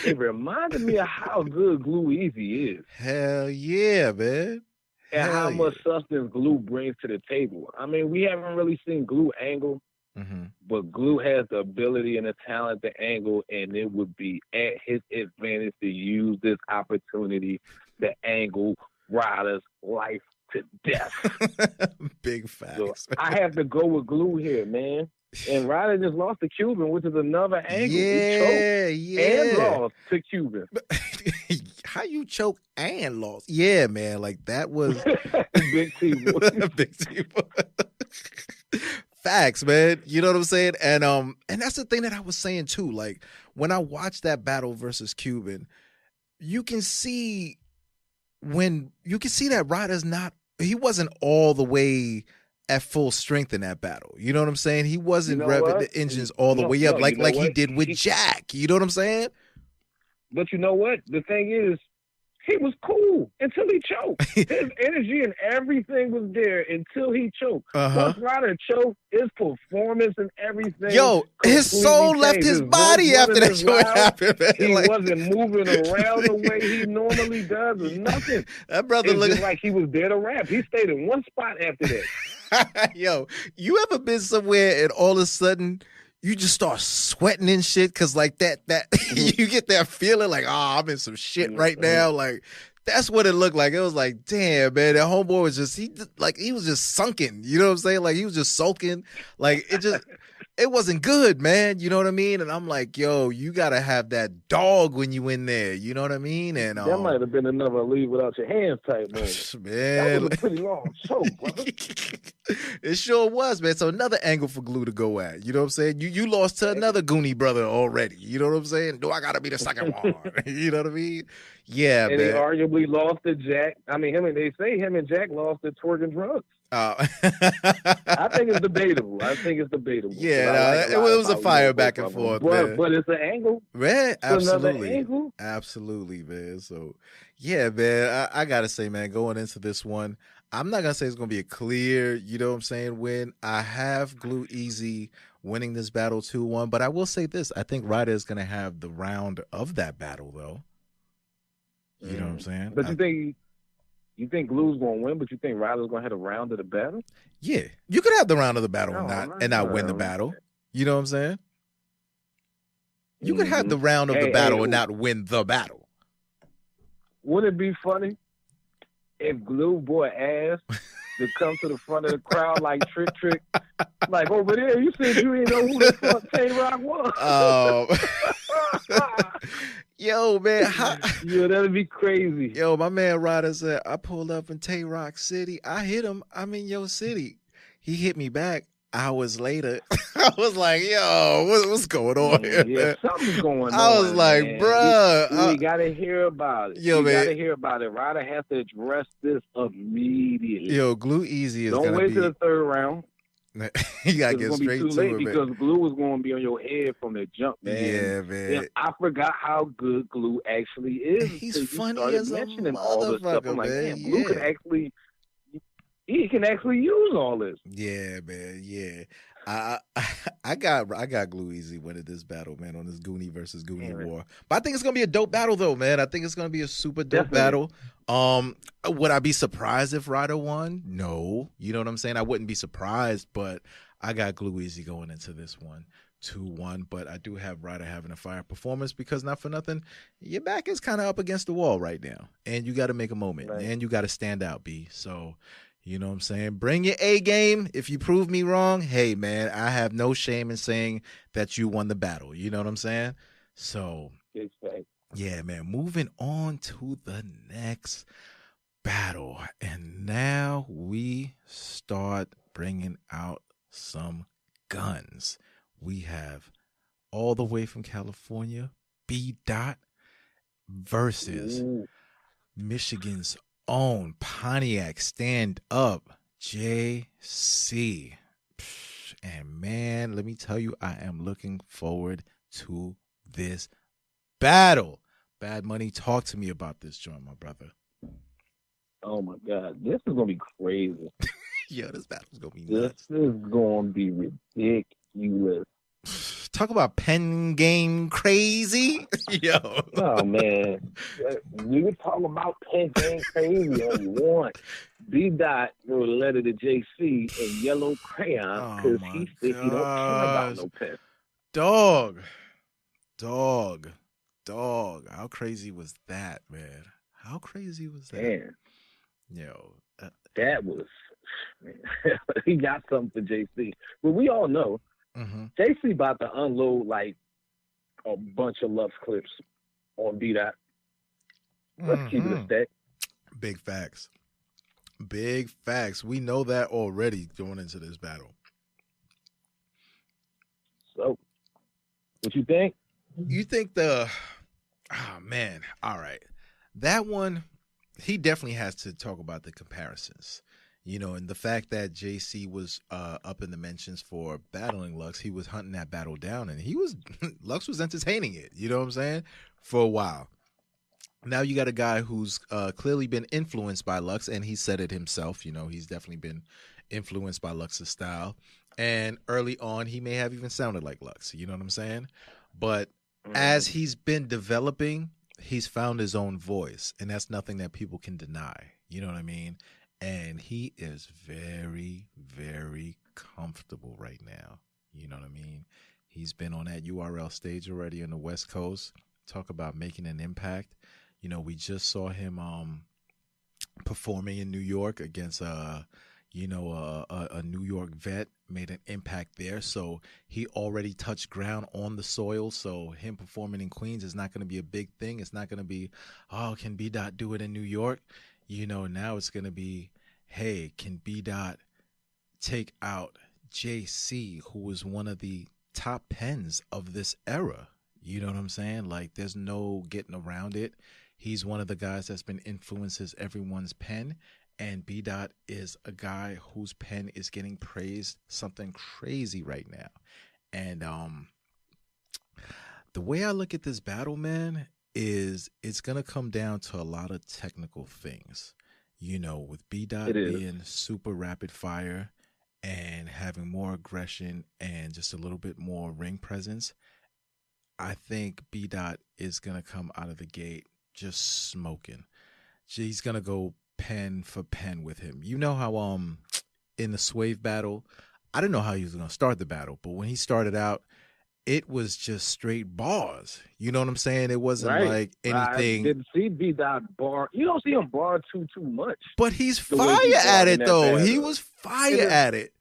it reminded me of how good Glue Easy is. Hell yeah, man. And how much substance Glue brings to the table. I mean, we haven't really seen Glue angle, but Glue has the ability and the talent to angle, and it would be at his advantage to use this opportunity to angle Ryder's life to death. Big facts. So I have to go with Glue here, man. And Ryder just lost to Cuban, which is another angle. He choked and lost to Cuban. How you choke and lost? Yeah, man. Like that was big T. Big T. Facts, man. You know what I'm saying? And that's the thing that I was saying too. Like when I watched that battle versus Cuban, you can see that Ryder's he wasn't all the way at full strength in that battle. You know what I'm saying? He wasn't revving the engines all the way up like he did with Jack. You know what I'm saying? But you know what? The thing is, he was cool until he choked. His energy and everything was there until he choked. Once Ryder choked, his performance and everything. Yo, his soul left his body after that show happened, man. He wasn't moving around the way he normally does or nothing. That brother looked just like he was there to rap. He stayed in one spot after that. Yo, you ever been somewhere and all of a sudden you just start sweating and shit because like that you get that feeling like, I'm in some shit right now. Like that's what it looked like. It was like, damn, man, that homeboy was he was just sunken. You know what I'm saying? Like he was just sulking. Like it wasn't good, man. You know what I mean? And I'm like, yo, you gotta have that dog when you in there. You know what I mean? And that might have been another leave without your hands type, man. That was a pretty long choke, brother. It sure was, man. So another angle for Glue to go at. You know what I'm saying? You lost to another Goonie brother already. You know what I'm saying? Do I gotta be the second one? You know what I mean? Yeah, and man. He arguably lost to Jack. I mean, they say him and Jack lost to twerking drugs. I think it's debatable. Yeah, it was a fire back and forth, man. But it's an angle. Man, absolutely. Angle. Absolutely, man. So, yeah, man, I got to say, man, going into this one, I'm not gonna say it's gonna be a clear, you know what I'm saying, win. I have Glue Easy winning this battle 2-1, but I will say this: I think Ryder is gonna have the round of that battle, though. You know what I'm saying? But you think Glue's gonna win, but you think Ryder's gonna have a round of the battle? Yeah, you could have the round of the battle and not win the no. battle. You know what I'm saying? You could have the round of the battle and not win the battle. Wouldn't it be funny if Glue boy ass to come to the front of the crowd like Trick, like over there? You said you didn't know who the fuck Tay-Rock was. Yo, man. Yo, that'd be crazy. Yo, my man Ryder said, I pulled up in Tay-Rock City. I hit him. I'm in your city. He hit me back hours later. I was like, yo, what's going on here? Yeah, something's going on. I was like, man. bruh. We got to hear about it. Yo, we man. got to hear about it. Ryder has to address this immediately. Yo, Glue Easy is Don't wait till the third round. You got to get straight to it, because man. Glue was going to be on your head from the jump, man. Yeah, man. And I forgot how good Glue actually is. He's funny as a all this stuff. I'm like, man. Glue can actually... He can actually use all this. Yeah, man. Yeah, I got Glue Easy winning this battle, man, on this Goonie versus Goonie war. But I think it's gonna be a dope battle, though, man. I think it's gonna be a super dope battle. Would I be surprised if Ryder won? No, you know what I'm saying. I wouldn't be surprised, but I got Glue Easy going into this one. 2-1, but I do have Ryder having a fire performance because, not for nothing, your back is kind of up against the wall right now, and you got to make a moment, and you got to stand out, B. So, you know what I'm saying? Bring your A game. If you prove me wrong, hey, man, I have no shame in saying that you won the battle. You know what I'm saying? So, yeah, man, moving on to the next battle. And now we start bringing out some guns. We have all the way from California, B. Dot versus Michigan's own Pontiac Stand Up JC. And man, let me tell you, I am looking forward to this battle. Bad Money, talk to me about this joint, my brother. Oh my God, this is gonna be crazy. Yo, this battle's gonna be nuts. This is gonna be ridiculous. Talk about pen game crazy. Yo. Oh man. We were talking about pen game crazy all you want. B. Dot wrote a letter to JC in yellow crayon because he said he don't care about no pen. Dog. How crazy was that, man? How crazy was that? Man. Yo. That was, man, he got something for JC. But we all know JC about to unload like a bunch of Lux clips on B. Dot. Let's keep it a stack. Big facts. We know that already going into this battle. So, what you think? You think oh man, all right. That one, he definitely has to talk about the comparisons. You know, and the fact that JC was up in the mentions for battling Lux, he was hunting that battle down, and Lux was entertaining it, you know what I'm saying, for a while. Now you got a guy who's clearly been influenced by Lux, and he said it himself, you know, he's definitely been influenced by Lux's style. And early on, he may have even sounded like Lux, you know what I'm saying? But as he's been developing, he's found his own voice, and that's nothing that people can deny, you know what I mean? And he is very, very comfortable right now. You know what I mean? He's been on that URL stage already on the West Coast. Talk about making an impact. You know, we just saw him performing in New York against a New York vet, made an impact there. So he already touched ground on the soil. So him performing in Queens is not going to be a big thing. It's not going to be, oh, can B. Dot do it in New York? You know, now it's going to be, hey, can B. Dot take out JC, who was one of the top pens of this era? You know what I'm saying? Like, there's no getting around it. He's one of the guys that's been influences everyone's pen. And B. Dot is a guy whose pen is getting praised something crazy right now. And the way I look at this battle, man, is it's going to come down to a lot of technical things. You know, with B-Dot being super rapid fire and having more aggression and just a little bit more ring presence, I think B-Dot is going to come out of the gate just smoking. He's going to go pen for pen with him. You know how in the Swave battle, I didn't know how he was going to start the battle, but when he started out, it was just straight bars. You know what I'm saying? It wasn't like anything. I didn't see B-Dot bar. You don't see him bar too much. But he's fire at it, though. He was fire at it.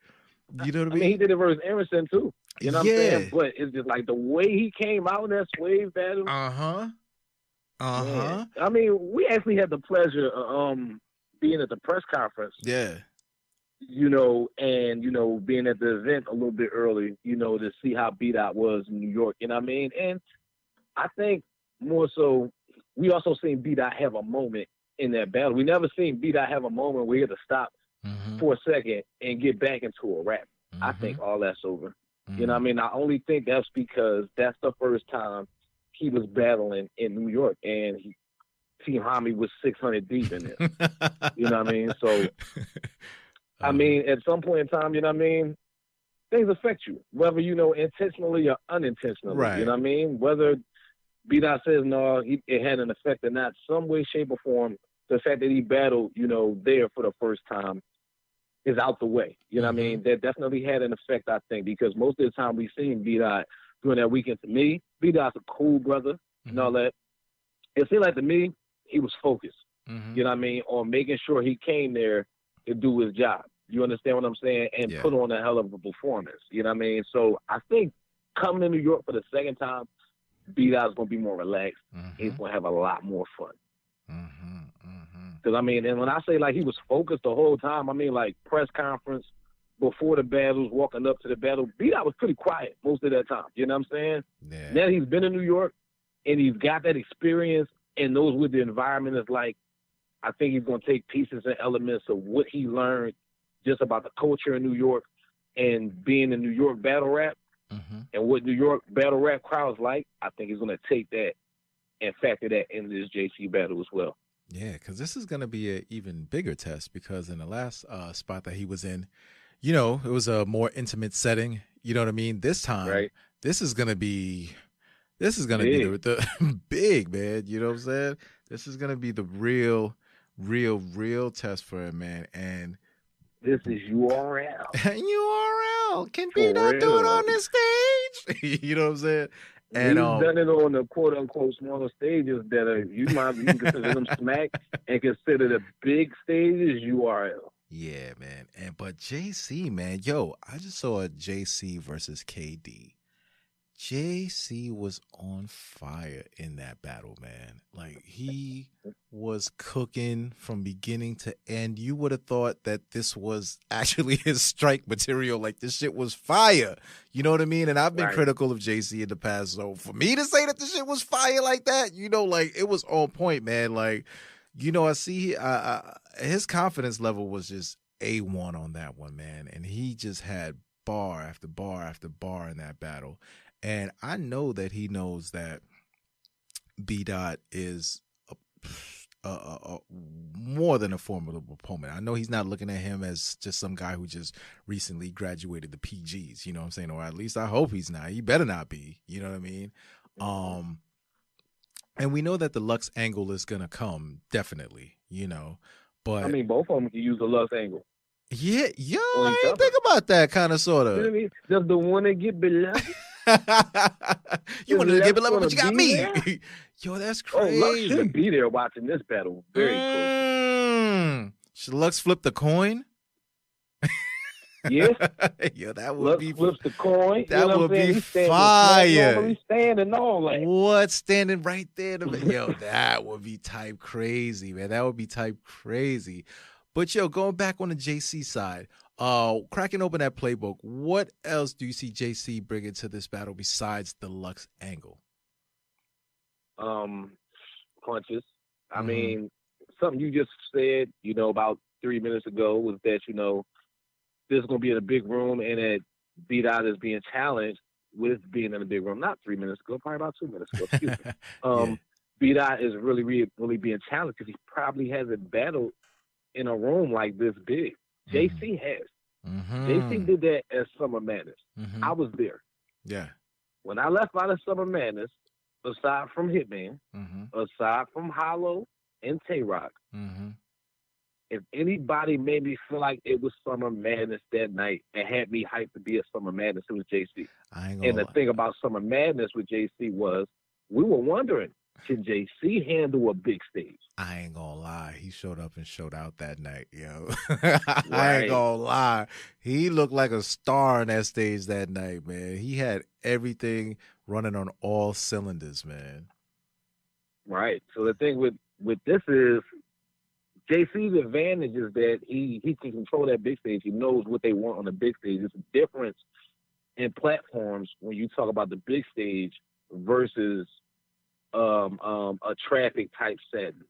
You know what I mean? He did it versus Emerson, too. You know what I'm saying? But it's just like the way he came out in that Swave battle. Man. I mean, we actually had the pleasure of being at the press conference. Yeah. You know, and, you know, being at the event a little bit early, you know, to see how B-Dot was in New York, you know what I mean? And I think more so, we also seen B-Dot have a moment in that battle. We never seen B-Dot have a moment where he had to stop for a second and get back into a rap. I think all that's over. You know what I mean? I only think that's because that's the first time he was battling in New York, and Team Homie was 600 deep in it. You know what I mean? So, I mean, at some point in time, you know what I mean, things affect you, whether, you know, intentionally or unintentionally. Right. You know what I mean? Whether B-Dot says, no, it had an effect or not, some way, shape, or form, the fact that he battled, you know, there for the first time is out the way. You know what I mean? That definitely had an effect, I think, because most of the time we've seen B-Dot during that weekend. To me, B-Dot's a cool brother and all that. It seemed like to me, he was focused, you know what I mean, on making sure he came there to do his job. You understand what I'm saying? And put on a hell of a performance. You know what I mean? So I think coming to New York for the second time, B-Dot's going to be more relaxed. He's going to have a lot more fun. Because, I mean, and when I say, like, he was focused the whole time, I mean, like, press conference, before the battles, walking up to the battle, B-Dot was pretty quiet most of that time. You know what I'm saying? Yeah. Now he's been in New York, and he's got that experience and knows what the environment is like. I think he's going to take pieces and elements of what he learned just about the culture in New York and being in New York battle rap and what New York battle rap crowds like. I think he's going to take that and factor that into this JC battle as well. Yeah, because this is going to be an even bigger test, because in the last spot that he was in, you know, it was a more intimate setting. You know what I mean? This time, this is going to be the big, man. You know what I'm saying? This is going to be the real test for him, man. And this is URL. URL. Can B-Dot do it on this stage? You know what I'm saying? And he's done it on the quote unquote smaller stages that are you can consider them smack and consider the big stages URL. Yeah, man. But JC, man, yo, I just saw a JC versus KD. JC was on fire in that battle, man. Like, he was cooking from beginning to end. You would have thought that this was actually his strike material. Like, this shit was fire. You know what I mean? And I've been critical of JC in the past. So for me to say that this shit was fire like that, you know, like, it was on point, man. Like, you know, I see his confidence level was just A1 on that one, man. And he just had bar after bar after bar in that battle. And I know that he knows that B-Dot is a more than a formidable opponent. I know he's not looking at him as just some guy who just recently graduated the PGs, you know what I'm saying? Or at least I hope he's not. He better not be, you know what I mean? And we know that the Lux angle is going to come, definitely, But I mean, both of them can use the Lux angle. Yeah, yo, I didn't think about that kind of, sort of. You know what I mean? Does the one that get below? You want to get below, but you got me. Yo, that's crazy. Oh, Lux should be there watching this battle very close. Should Lux flip the coin? Yeah. Yo, that would Lux be flips the coin. That would be fire. He's standing all like what? Standing right there. Yo, that would be type crazy, man. That would be type crazy. But yo, going back on the JC side, cracking open that playbook, what else do you see JC bringing to this battle besides the Lux angle? Punches. I mean, something you just said, about 3 minutes ago was that, this is going to be in a big room and that B-Dot is being challenged with being in a big room. Not 3 minutes ago, probably about 2 minutes ago. Excuse me. B-Dot is really being challenged because he probably hasn't battled in a room like this big. JC has. JC did that at Summer Madness. I was there. Yeah. When I left out of Summer Madness, aside from Hitman, aside from Hollow and Tay-Rock, if anybody made me feel like it was Summer Madness that night and had me hyped to be at Summer Madness, it was JC. And the thing about Summer Madness with JC was we were wondering, can JC handle a big stage? I ain't gonna lie. He showed up and showed out that night, yo. I ain't gonna lie. He looked like a star on that stage that night, man. He had everything running on all cylinders, man. Right. So the thing with this is JC's advantage is that he can control that big stage. He knows what they want on the big stage. There's a difference in platforms when you talk about the big stage versus a traffic type setting.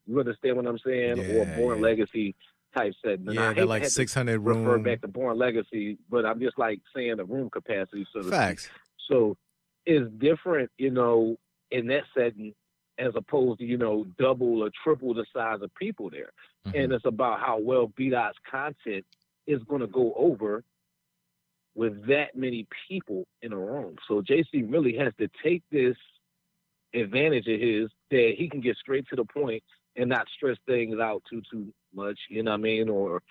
You understand what I'm saying? Yeah, or Born Legacy type setting. And yeah, they're like 600 room. Refer back to Born Legacy, but I'm just like saying the room capacity. So Facts. So it's different, in that setting as opposed to, double or triple the size of people there. And it's about how well B-Dot's content is going to go over with that many people in a room. So JC really has to take this advantage of his that he can get straight to the point and not stress things out too much, you know what I mean? Or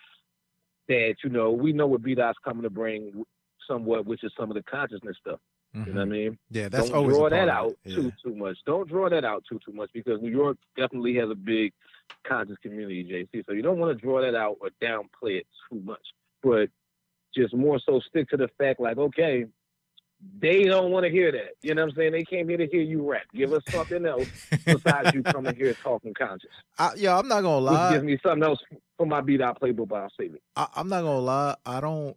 that, we know what B-Dot's coming to bring somewhat, which is some of the consciousness stuff. You know what I mean? Yeah, that's Don't always draw a part that of out it. too much. Don't draw that out too much because New York definitely has a big conscious community, JC. So you don't want to draw that out or downplay it too much. But just more so stick to the fact like, okay, they don't want to hear that. You know what I'm saying? They came here to hear you rap. Give us something else besides you coming here talking conscious. I'm not gonna lie. Which gives me something else for my B-Dot playbook, but I'll save it. I'm not gonna lie. I don't.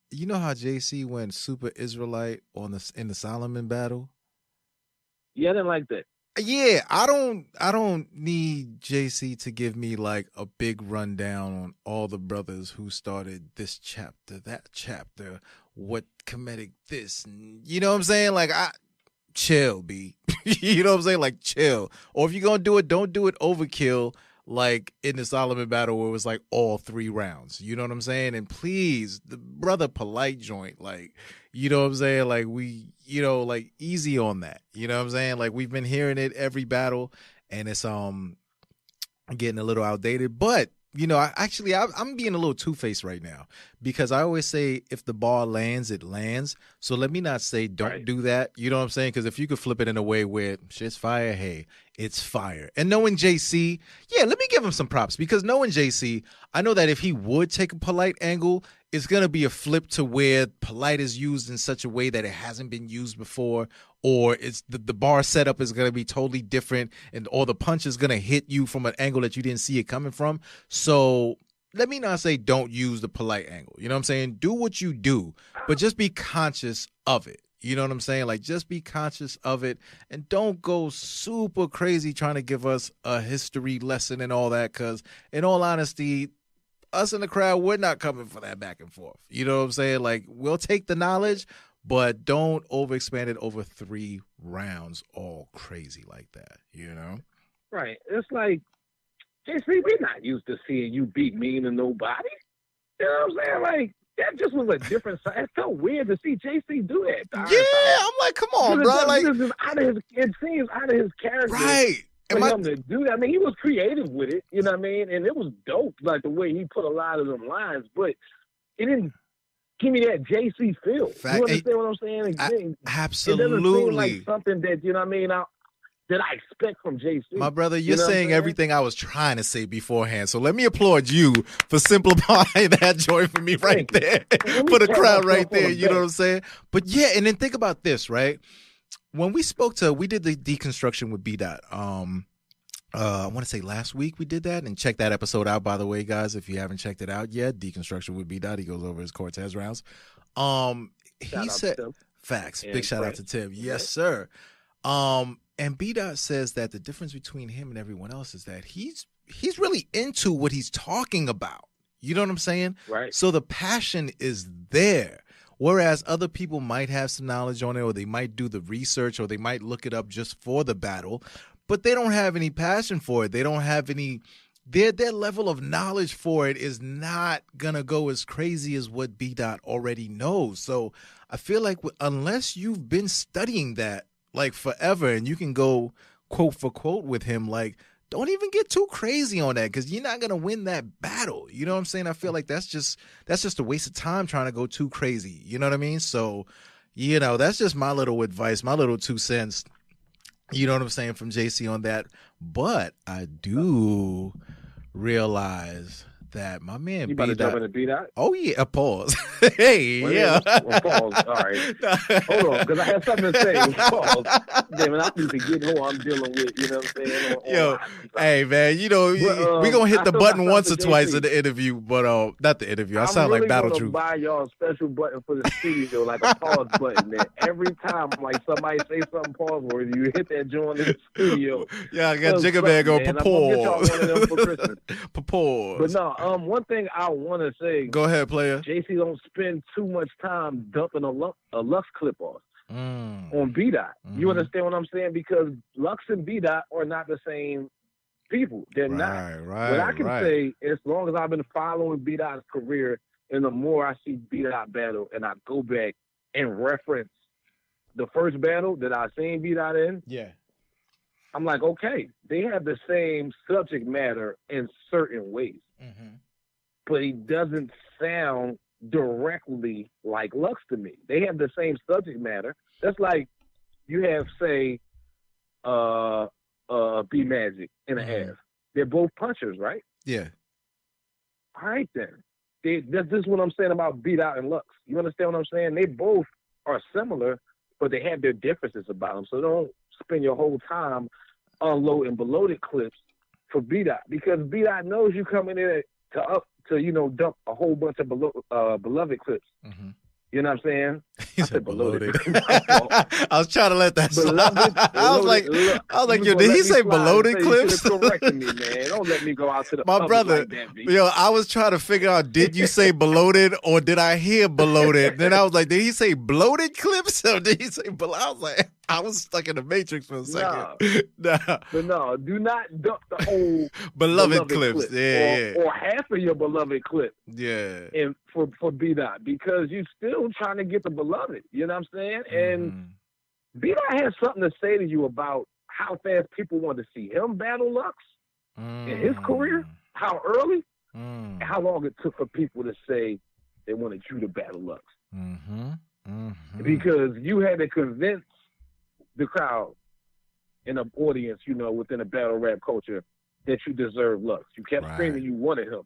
You know how JC went super Israelite in the Solomon battle? Yeah, I didn't like that. Yeah, I don't need JC to give me like a big rundown on all the brothers who started this chapter, that chapter, what comedic this, you know what I'm saying? Like, chill, B. You know what I'm saying? Like, chill. Or if you're gonna do it, don't do it overkill like in the Solomon battle where it was like all 3 rounds. You know what I'm saying? And please, the brother polite joint, like, you know what I'm saying? Like like easy on that. You know what I'm saying? Like we've been hearing it every battle and it's getting a little outdated. But, I'm being a little two-faced right now because I always say if the ball lands, it lands. So let me not say don't do that. You know what I'm saying? Because if you could flip it in a way where shit's fire, hey, it's fire. And knowing JC, yeah, let me give him some props because knowing JC, I know that if he would take a polite angle, it's going to be a flip to where polite is used in such a way that it hasn't been used before, or it's the bar setup is going to be totally different, or the punch is going to hit you from an angle that you didn't see it coming from. So let me not say don't use the polite angle. You know what I'm saying? Do what you do, but just be conscious of it. You know what I'm saying? Like, just be conscious of it and don't go super crazy trying to give us a history lesson and all that, because in all honesty, us in the crowd, we're not coming for that back and forth. You know what I'm saying? Like, we'll take the knowledge, but don't overexpand it over 3 rounds all crazy like that, you know? Right. It's like, JC, we're not used to seeing you beat mean to nobody. You know what I'm saying? Like, that just was a different side. It felt weird to see JC do that. Yeah, I'm like, come on, bro. Like, it seems out of his character. Right. For him to do that. I mean, he was creative with it, you know what I mean? And it was dope, like the way he put a lot of them lines, but it didn't give me that JC feel. You understand what I'm saying? Absolutely. It doesn't seem like something that, you know what I mean, that I expect from JC. My brother, you're saying everything I was trying to say beforehand. So let me applaud you for simplifying that joint for me right there. For the crowd right there, you know what I'm saying? But yeah, and then think about this, right? When we did the deconstruction with B-Dot. I want to say last week we did that, and check that episode out, by the way, guys, if you haven't checked it out yet. Deconstruction with B-Dot. He goes over his Cortez rounds. He said, facts. Big shout out to Tim. Yes, sir. And B-Dot says that the difference between him and everyone else is that he's really into what he's talking about. You know what I'm saying? Right. So the passion is there. Whereas other people might have some knowledge on it, or they might do the research, or they might look it up just for the battle, but they don't have any passion for it. They don't have any their level of knowledge for it is not gonna go as crazy as what B-Dot already knows. So I feel like unless you've been studying that like forever and you can go quote for quote with him, like, don't even get too crazy on that because you're not gonna win that battle. You know what I'm saying? I feel like that's just a waste of time trying to go too crazy. You know what I mean? So, you know, that's just my little advice, my little 2 cents. You know what I'm saying, from JC on that. But I do realize that my man you about to jump into B-Dot? Oh yeah, pause. Hey, yeah. Well, pause. All right. Hold on, because I have something to say. Pause. Damn it, I need to get who I'm dealing with. You know what I'm saying? Yo, hey man, you know we gonna hit the button once or twice in the interview, but not the interview. I sound like Battle Truth. I'm really gonna buy y'all a special button for the studio, like a pause button. That every time, like somebody say something pause worthy, you hit that joint in the studio. Yeah, I got Jigga Man go pause. I'm gonna get y'all one of them for Christmas. Pause. But no, one thing I want to say. Go ahead, player. JC don't spend too much time dumping a Lux clip off on B-Dot. You understand what I'm saying? Because Lux and B-Dot are not the same people. They're not. Right, what I can say, as long as I've been following B-Dot's career, and the more I see B-Dot battle, and I go back and reference the first battle that I seen B-Dot in, I'm like, okay, they have the same subject matter in certain ways. But he doesn't sound directly like Lux to me. They have the same subject matter. That's like you have, say, B-Magic and a half. They're both punchers, right? Yeah. All right, then. This is what I'm saying about B-Dot and Lux. You understand what I'm saying? They both are similar, but they have their differences about them. So don't spend your whole time unloading bloated clips for B-Dot, because B-Dot knows you coming in to dump a whole bunch of beloved clips. You know what I'm saying? He said beloaded. I was trying to let that slide. I was like, yo, did he say beloaded clips? You corrected me, man. Don't let me go out to the my brother. Like that, yo, I was trying to figure out, did you say beloaded or did I hear beloaded? Then I was like, did he say bloated clips or did he say beloaded? I was like, I was stuck in the matrix for a second. Nah. But no, do not dump the whole beloved clips. Or half of your beloved clip. Yeah. And for B-Dot, because you still trying to get the beloved. You know what I'm saying? And B-Dot has something to say to you about how fast people want to see him battle Lux in his career, how early, and how long it took for people to say they wanted you to battle Lux. Because you had to convince the crowd in the audience, within the battle rap culture, that you deserve Lux. You kept screaming you wanted him.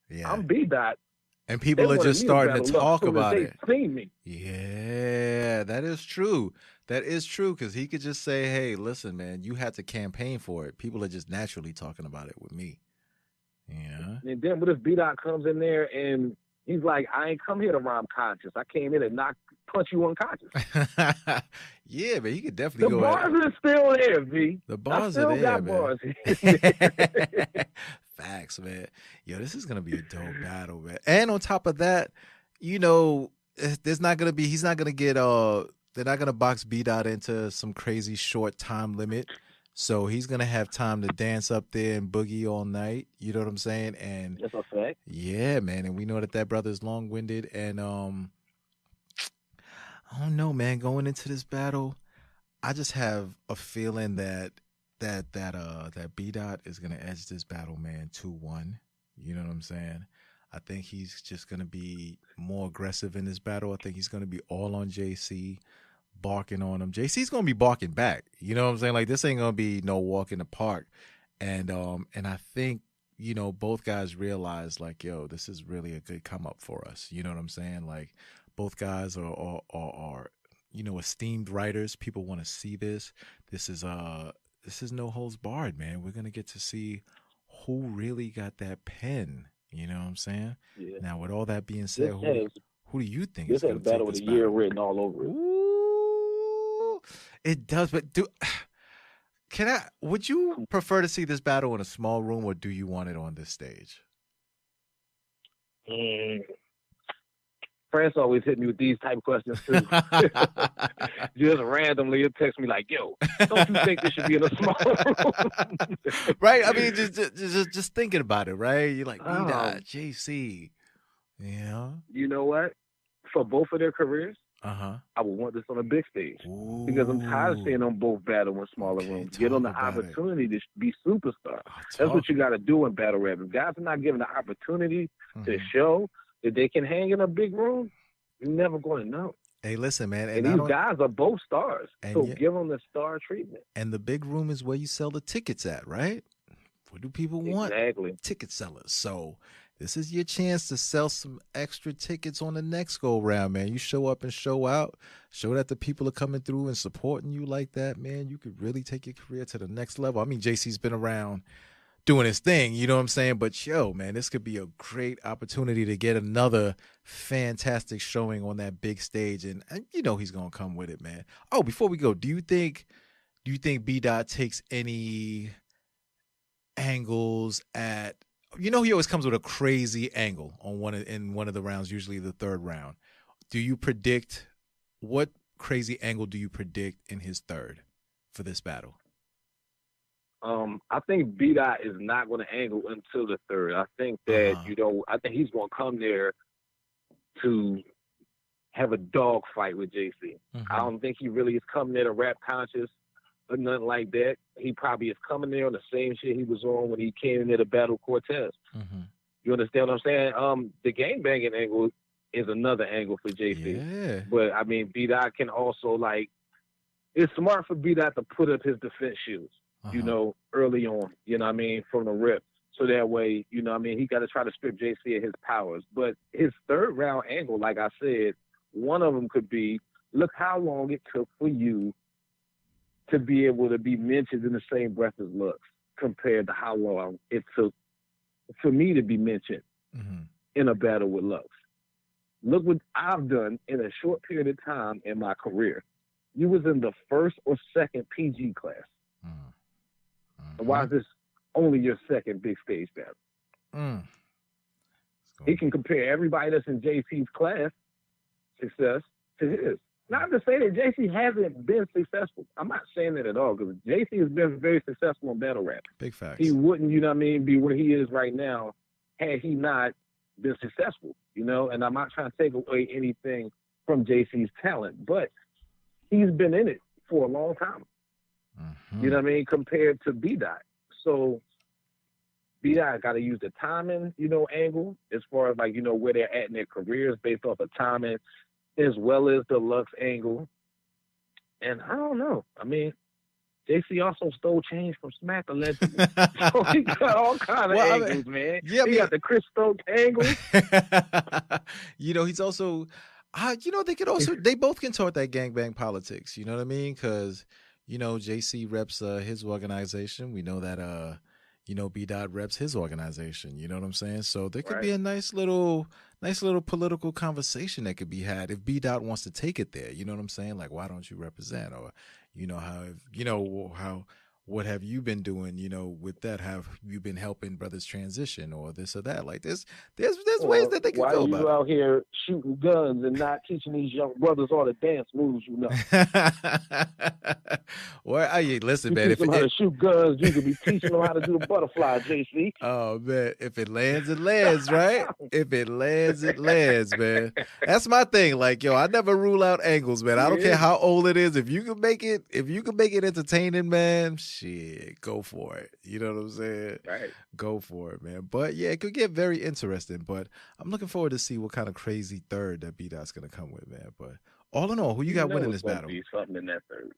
Yeah. I'm B-Dot. And people are just starting to talk about it. Seen me. Yeah, that is true. That is true, because he could just say, hey, listen, man, you had to campaign for it. People are just naturally talking about it with me. Yeah. And then what if B-Dot comes in there and he's like, I ain't come here to rhyme conscious. I came here to punch you unconscious. Yeah, but he could definitely go ahead. The bars are still there, V. The bars are there, man. Bars. Facts, man. Yo, this is going to be a dope battle, man. And on top of that, he's not going to get, they're not going to box B-Dot into some crazy short time limit. So he's going to have time to dance up there and boogie all night. You know what I'm saying? And that's a fact. Yeah, man. And we know that brother's long-winded. And I don't know, man. Going into this battle, I just have a feeling that B-Dot is going to edge this battle, man, 2-1. You know what I'm saying? I think he's just going to be more aggressive in this battle. I think he's going to be all on JC, barking on him. JC's going to be barking back. You know what I'm saying? Like, this ain't going to be no walk in the park. And I think, both guys realize, like, yo, this is really a good come up for us. You know what I'm saying? Like, both guys are esteemed writers. People want to see this. This is no holds barred, man. We're going to get to see who really got that pen. You know what I'm saying? Yeah. Now, with all that being said, who do you think is going to take this battle? This has battle of the year written all over it. Ooh, it does, but would you prefer to see this battle in a small room, or do you want it on this stage? France always hit me with these type of questions too. Just randomly, it texts me like, "Yo, don't you think this should be in a smaller room?" Right? I mean, just thinking about it, right? You're like, B-Dot, JC, yeah. You know what? For both of their careers, I would want this on a big stage. Ooh. Because I'm tired of seeing them both battle in smaller rooms. Get them the opportunity to be superstars. That's what you got to do in battle rap. If guys are not given the opportunity to show that they can hang in a big room, you're never going to know. Hey, listen, man. And these guys are both stars. So give them the star treatment. And the big room is where you sell the tickets at, right? What do people want? Exactly. Ticket sellers. So this is your chance to sell some extra tickets on the next go round, man. You show up and show out, show that the people are coming through and supporting you like that, man. You could really take your career to the next level. I mean, JC's been around doing his thing, you know what I'm saying? But yo, man, this could be a great opportunity to get another fantastic showing on that big stage, and you know he's gonna come with it, man. Oh, before we go, do you think B-Dot takes any angles at? You know, he always comes with a crazy angle on in one of the rounds, usually the third round. Do you predict what crazy angle do you predict in his third for this battle? I think B-Dot is not going to angle until the third. I think that, I think he's going to come there to have a dog fight with JC. I don't think he really is coming there to rap conscious or nothing like that. He probably is coming there on the same shit he was on when he came in there to battle Cortez. You understand what I'm saying? The gangbanging angle is another angle for JC. Yeah. But, I mean, B-Dot can also, it's smart for B-Dot to put up his defense shoes. You know, early on, you know what I mean, from the rip. So that way, you know what I mean, he got to try to strip JC of his powers. But his third round angle, like I said, one of them could be, look how long it took for you to be able to be mentioned in the same breath as Lux compared to how long it took for me to be mentioned in a battle with Lux. Look what I've done in a short period of time in my career. You was in the first or second PG class. And why is this only your second big stage battle? He can compare everybody that's in JC's class success to his. Not to say that JC hasn't been successful. I'm not saying that at all, because JC has been very successful in battle rap. Big facts. He wouldn't, you know what I mean, be where he is right now had he not been successful, you know? And I'm not trying to take away anything from JC's talent, but he's been in it for a long time. You know what I mean? Compared to B-Dot. So B-Dot got to use the timing, you know, angle as far as where they're at in their careers based off of timing, as well as the Lux angle. And I don't know. I mean, JC also stole change from Smack allegedly. So he got all kind of angles, man. Yeah, he got the Chris Stokes angle. You know, he's also, you know, they both can talk that gangbang politics. You know what I mean? Because you know, JC reps his organization. We know that, you know, B-Dot reps his organization. You know what I'm saying? So there could be a nice little political conversation that could be had if B-Dot wants to take it there. You know what I'm saying? Like, why don't you represent? Or, you know, what have you been doing, you know, with that? Have you been helping brothers transition or this or that? Like, there's ways that they can go about it. Why are you out here shooting guns and not teaching these young brothers all the dance moves, you know? Well, listen, man. If you teach them how to shoot guns, you could be teaching them how to do the butterfly, JC. Oh, man. If it lands, it lands, right? If it lands, it lands, man. That's my thing. Like, yo, I never rule out angles, man. I don't care how old it is. If you can make it entertaining, man, shit, go for it. You know what I'm saying? Right. Go for it, man. But yeah, it could get very interesting. But I'm looking forward to see what kind of crazy third that B-Dot's gonna come with, man. But all in all, who you got winning this battle? Be something in that third.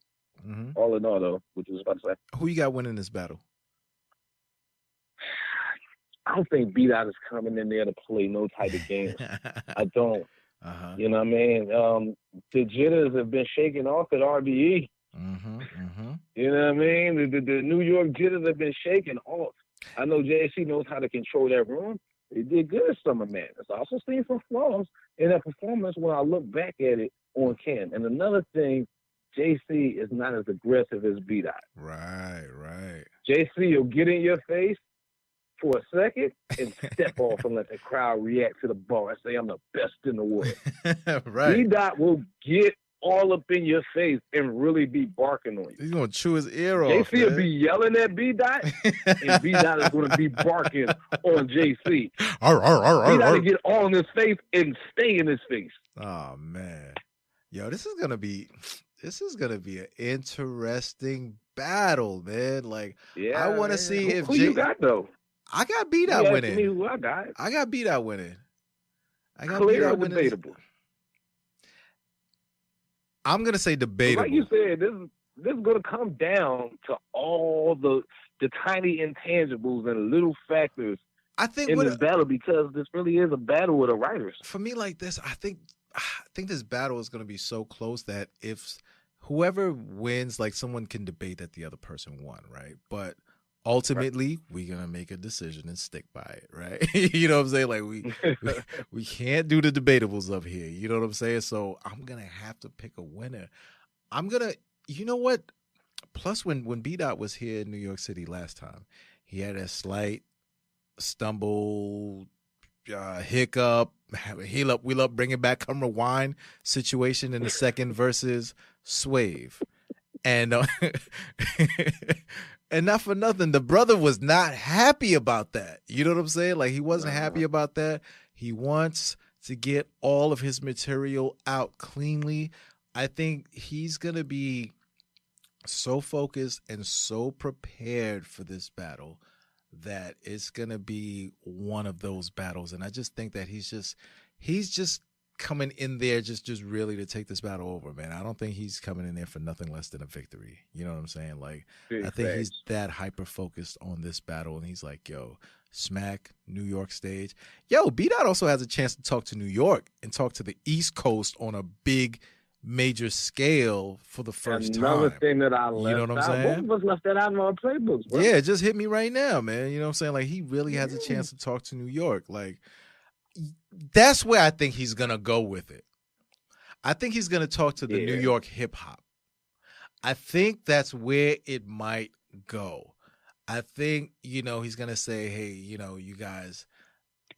All in all, though, what you was about to say? Who you got winning this battle? I don't think B-Dot is coming in there to play no type of games. I don't. You know what I mean? The jitters have been shaking off at RBE. You know what I mean? The New York jitters have been shaking off. I know JC knows how to control that room. He did good as Summer Man. It's also seen some flaws in that performance when I look back at it on cam. And another thing, JC is not as aggressive as B-Dot. Right. JC will get in your face for a second and step off and let the crowd react to the bar and say, I'm the best in the world. Right. B-Dot will get all up in your face and really be barking on you. He's going to chew his ear off. JC will be yelling at B-Dot, and B-Dot is going to be barking on JC. B-Dot will get all in his face and stay in his face. Oh, man. Yo, this is going to be an interesting battle, man. Like, yeah, I want to see if who you got, though? I got B-Dot winning. Me who I got. I got B-Dot winning. Clear or debatable? I'm going to say debatable. Like you said, this is going to come down to all the tiny intangibles and little factors in this battle, because this really is a battle with the writers. For me, like this, I think this battle is going to be so close that if whoever wins, like, someone can debate that the other person won, right? But ultimately, we're going to make a decision and stick by it, right? You know what I'm saying? Like, we can't do the debatables up here. You know what I'm saying? So I'm going to have to pick a winner. You know what? Plus, when B-Dot was here in New York City last time, he had a slight stumble, hiccup, we love bringing back Come Rewind situation in the second versus Swave. And and not for nothing, the brother was not happy about that. You know what I'm saying? Like, he wasn't happy about that. He wants to get all of his material out cleanly. I think he's going to be so focused and so prepared for this battle that it's going to be one of those battles. And I just think that he's just coming in there just really to take this battle over, man. I don't think he's coming in there for nothing less than a victory. You know what I'm saying? Like, I think he's that hyper focused on this battle, and he's like, yo, smack New York stage. Yo, B-Dot also has a chance to talk to New York and talk to the East Coast on a big major scale for the first time. Another thing that I left, you know what I'm saying? Both of us left that out in our playbooks, bro. Yeah, it just hit me right now, man. You know what I'm saying? Like, he really has a chance to talk to New York. Like, that's where I think he's going to go with it. I think he's going to talk to the New York hip hop. I think that's where it might go. I think, he's going to say, hey, you guys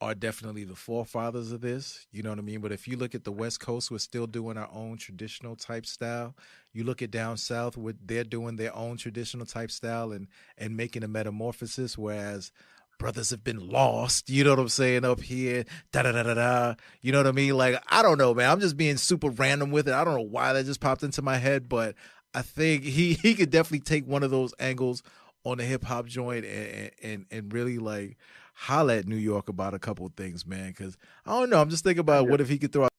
are definitely the forefathers of this. You know what I mean? But if you look at the West Coast, we're still doing our own traditional type style. You look at down south, they're doing their own traditional type style and making a metamorphosis, whereas brothers have been lost, you know what I'm saying, up here, da-da-da-da-da, you know what I mean? Like, I don't know, man. I'm just being super random with it. I don't know why that just popped into my head, but I think he could definitely take one of those angles on the hip-hop joint and really, like, holla at New York about a couple of things, man, because, I don't know, I'm just thinking about what if he could throw out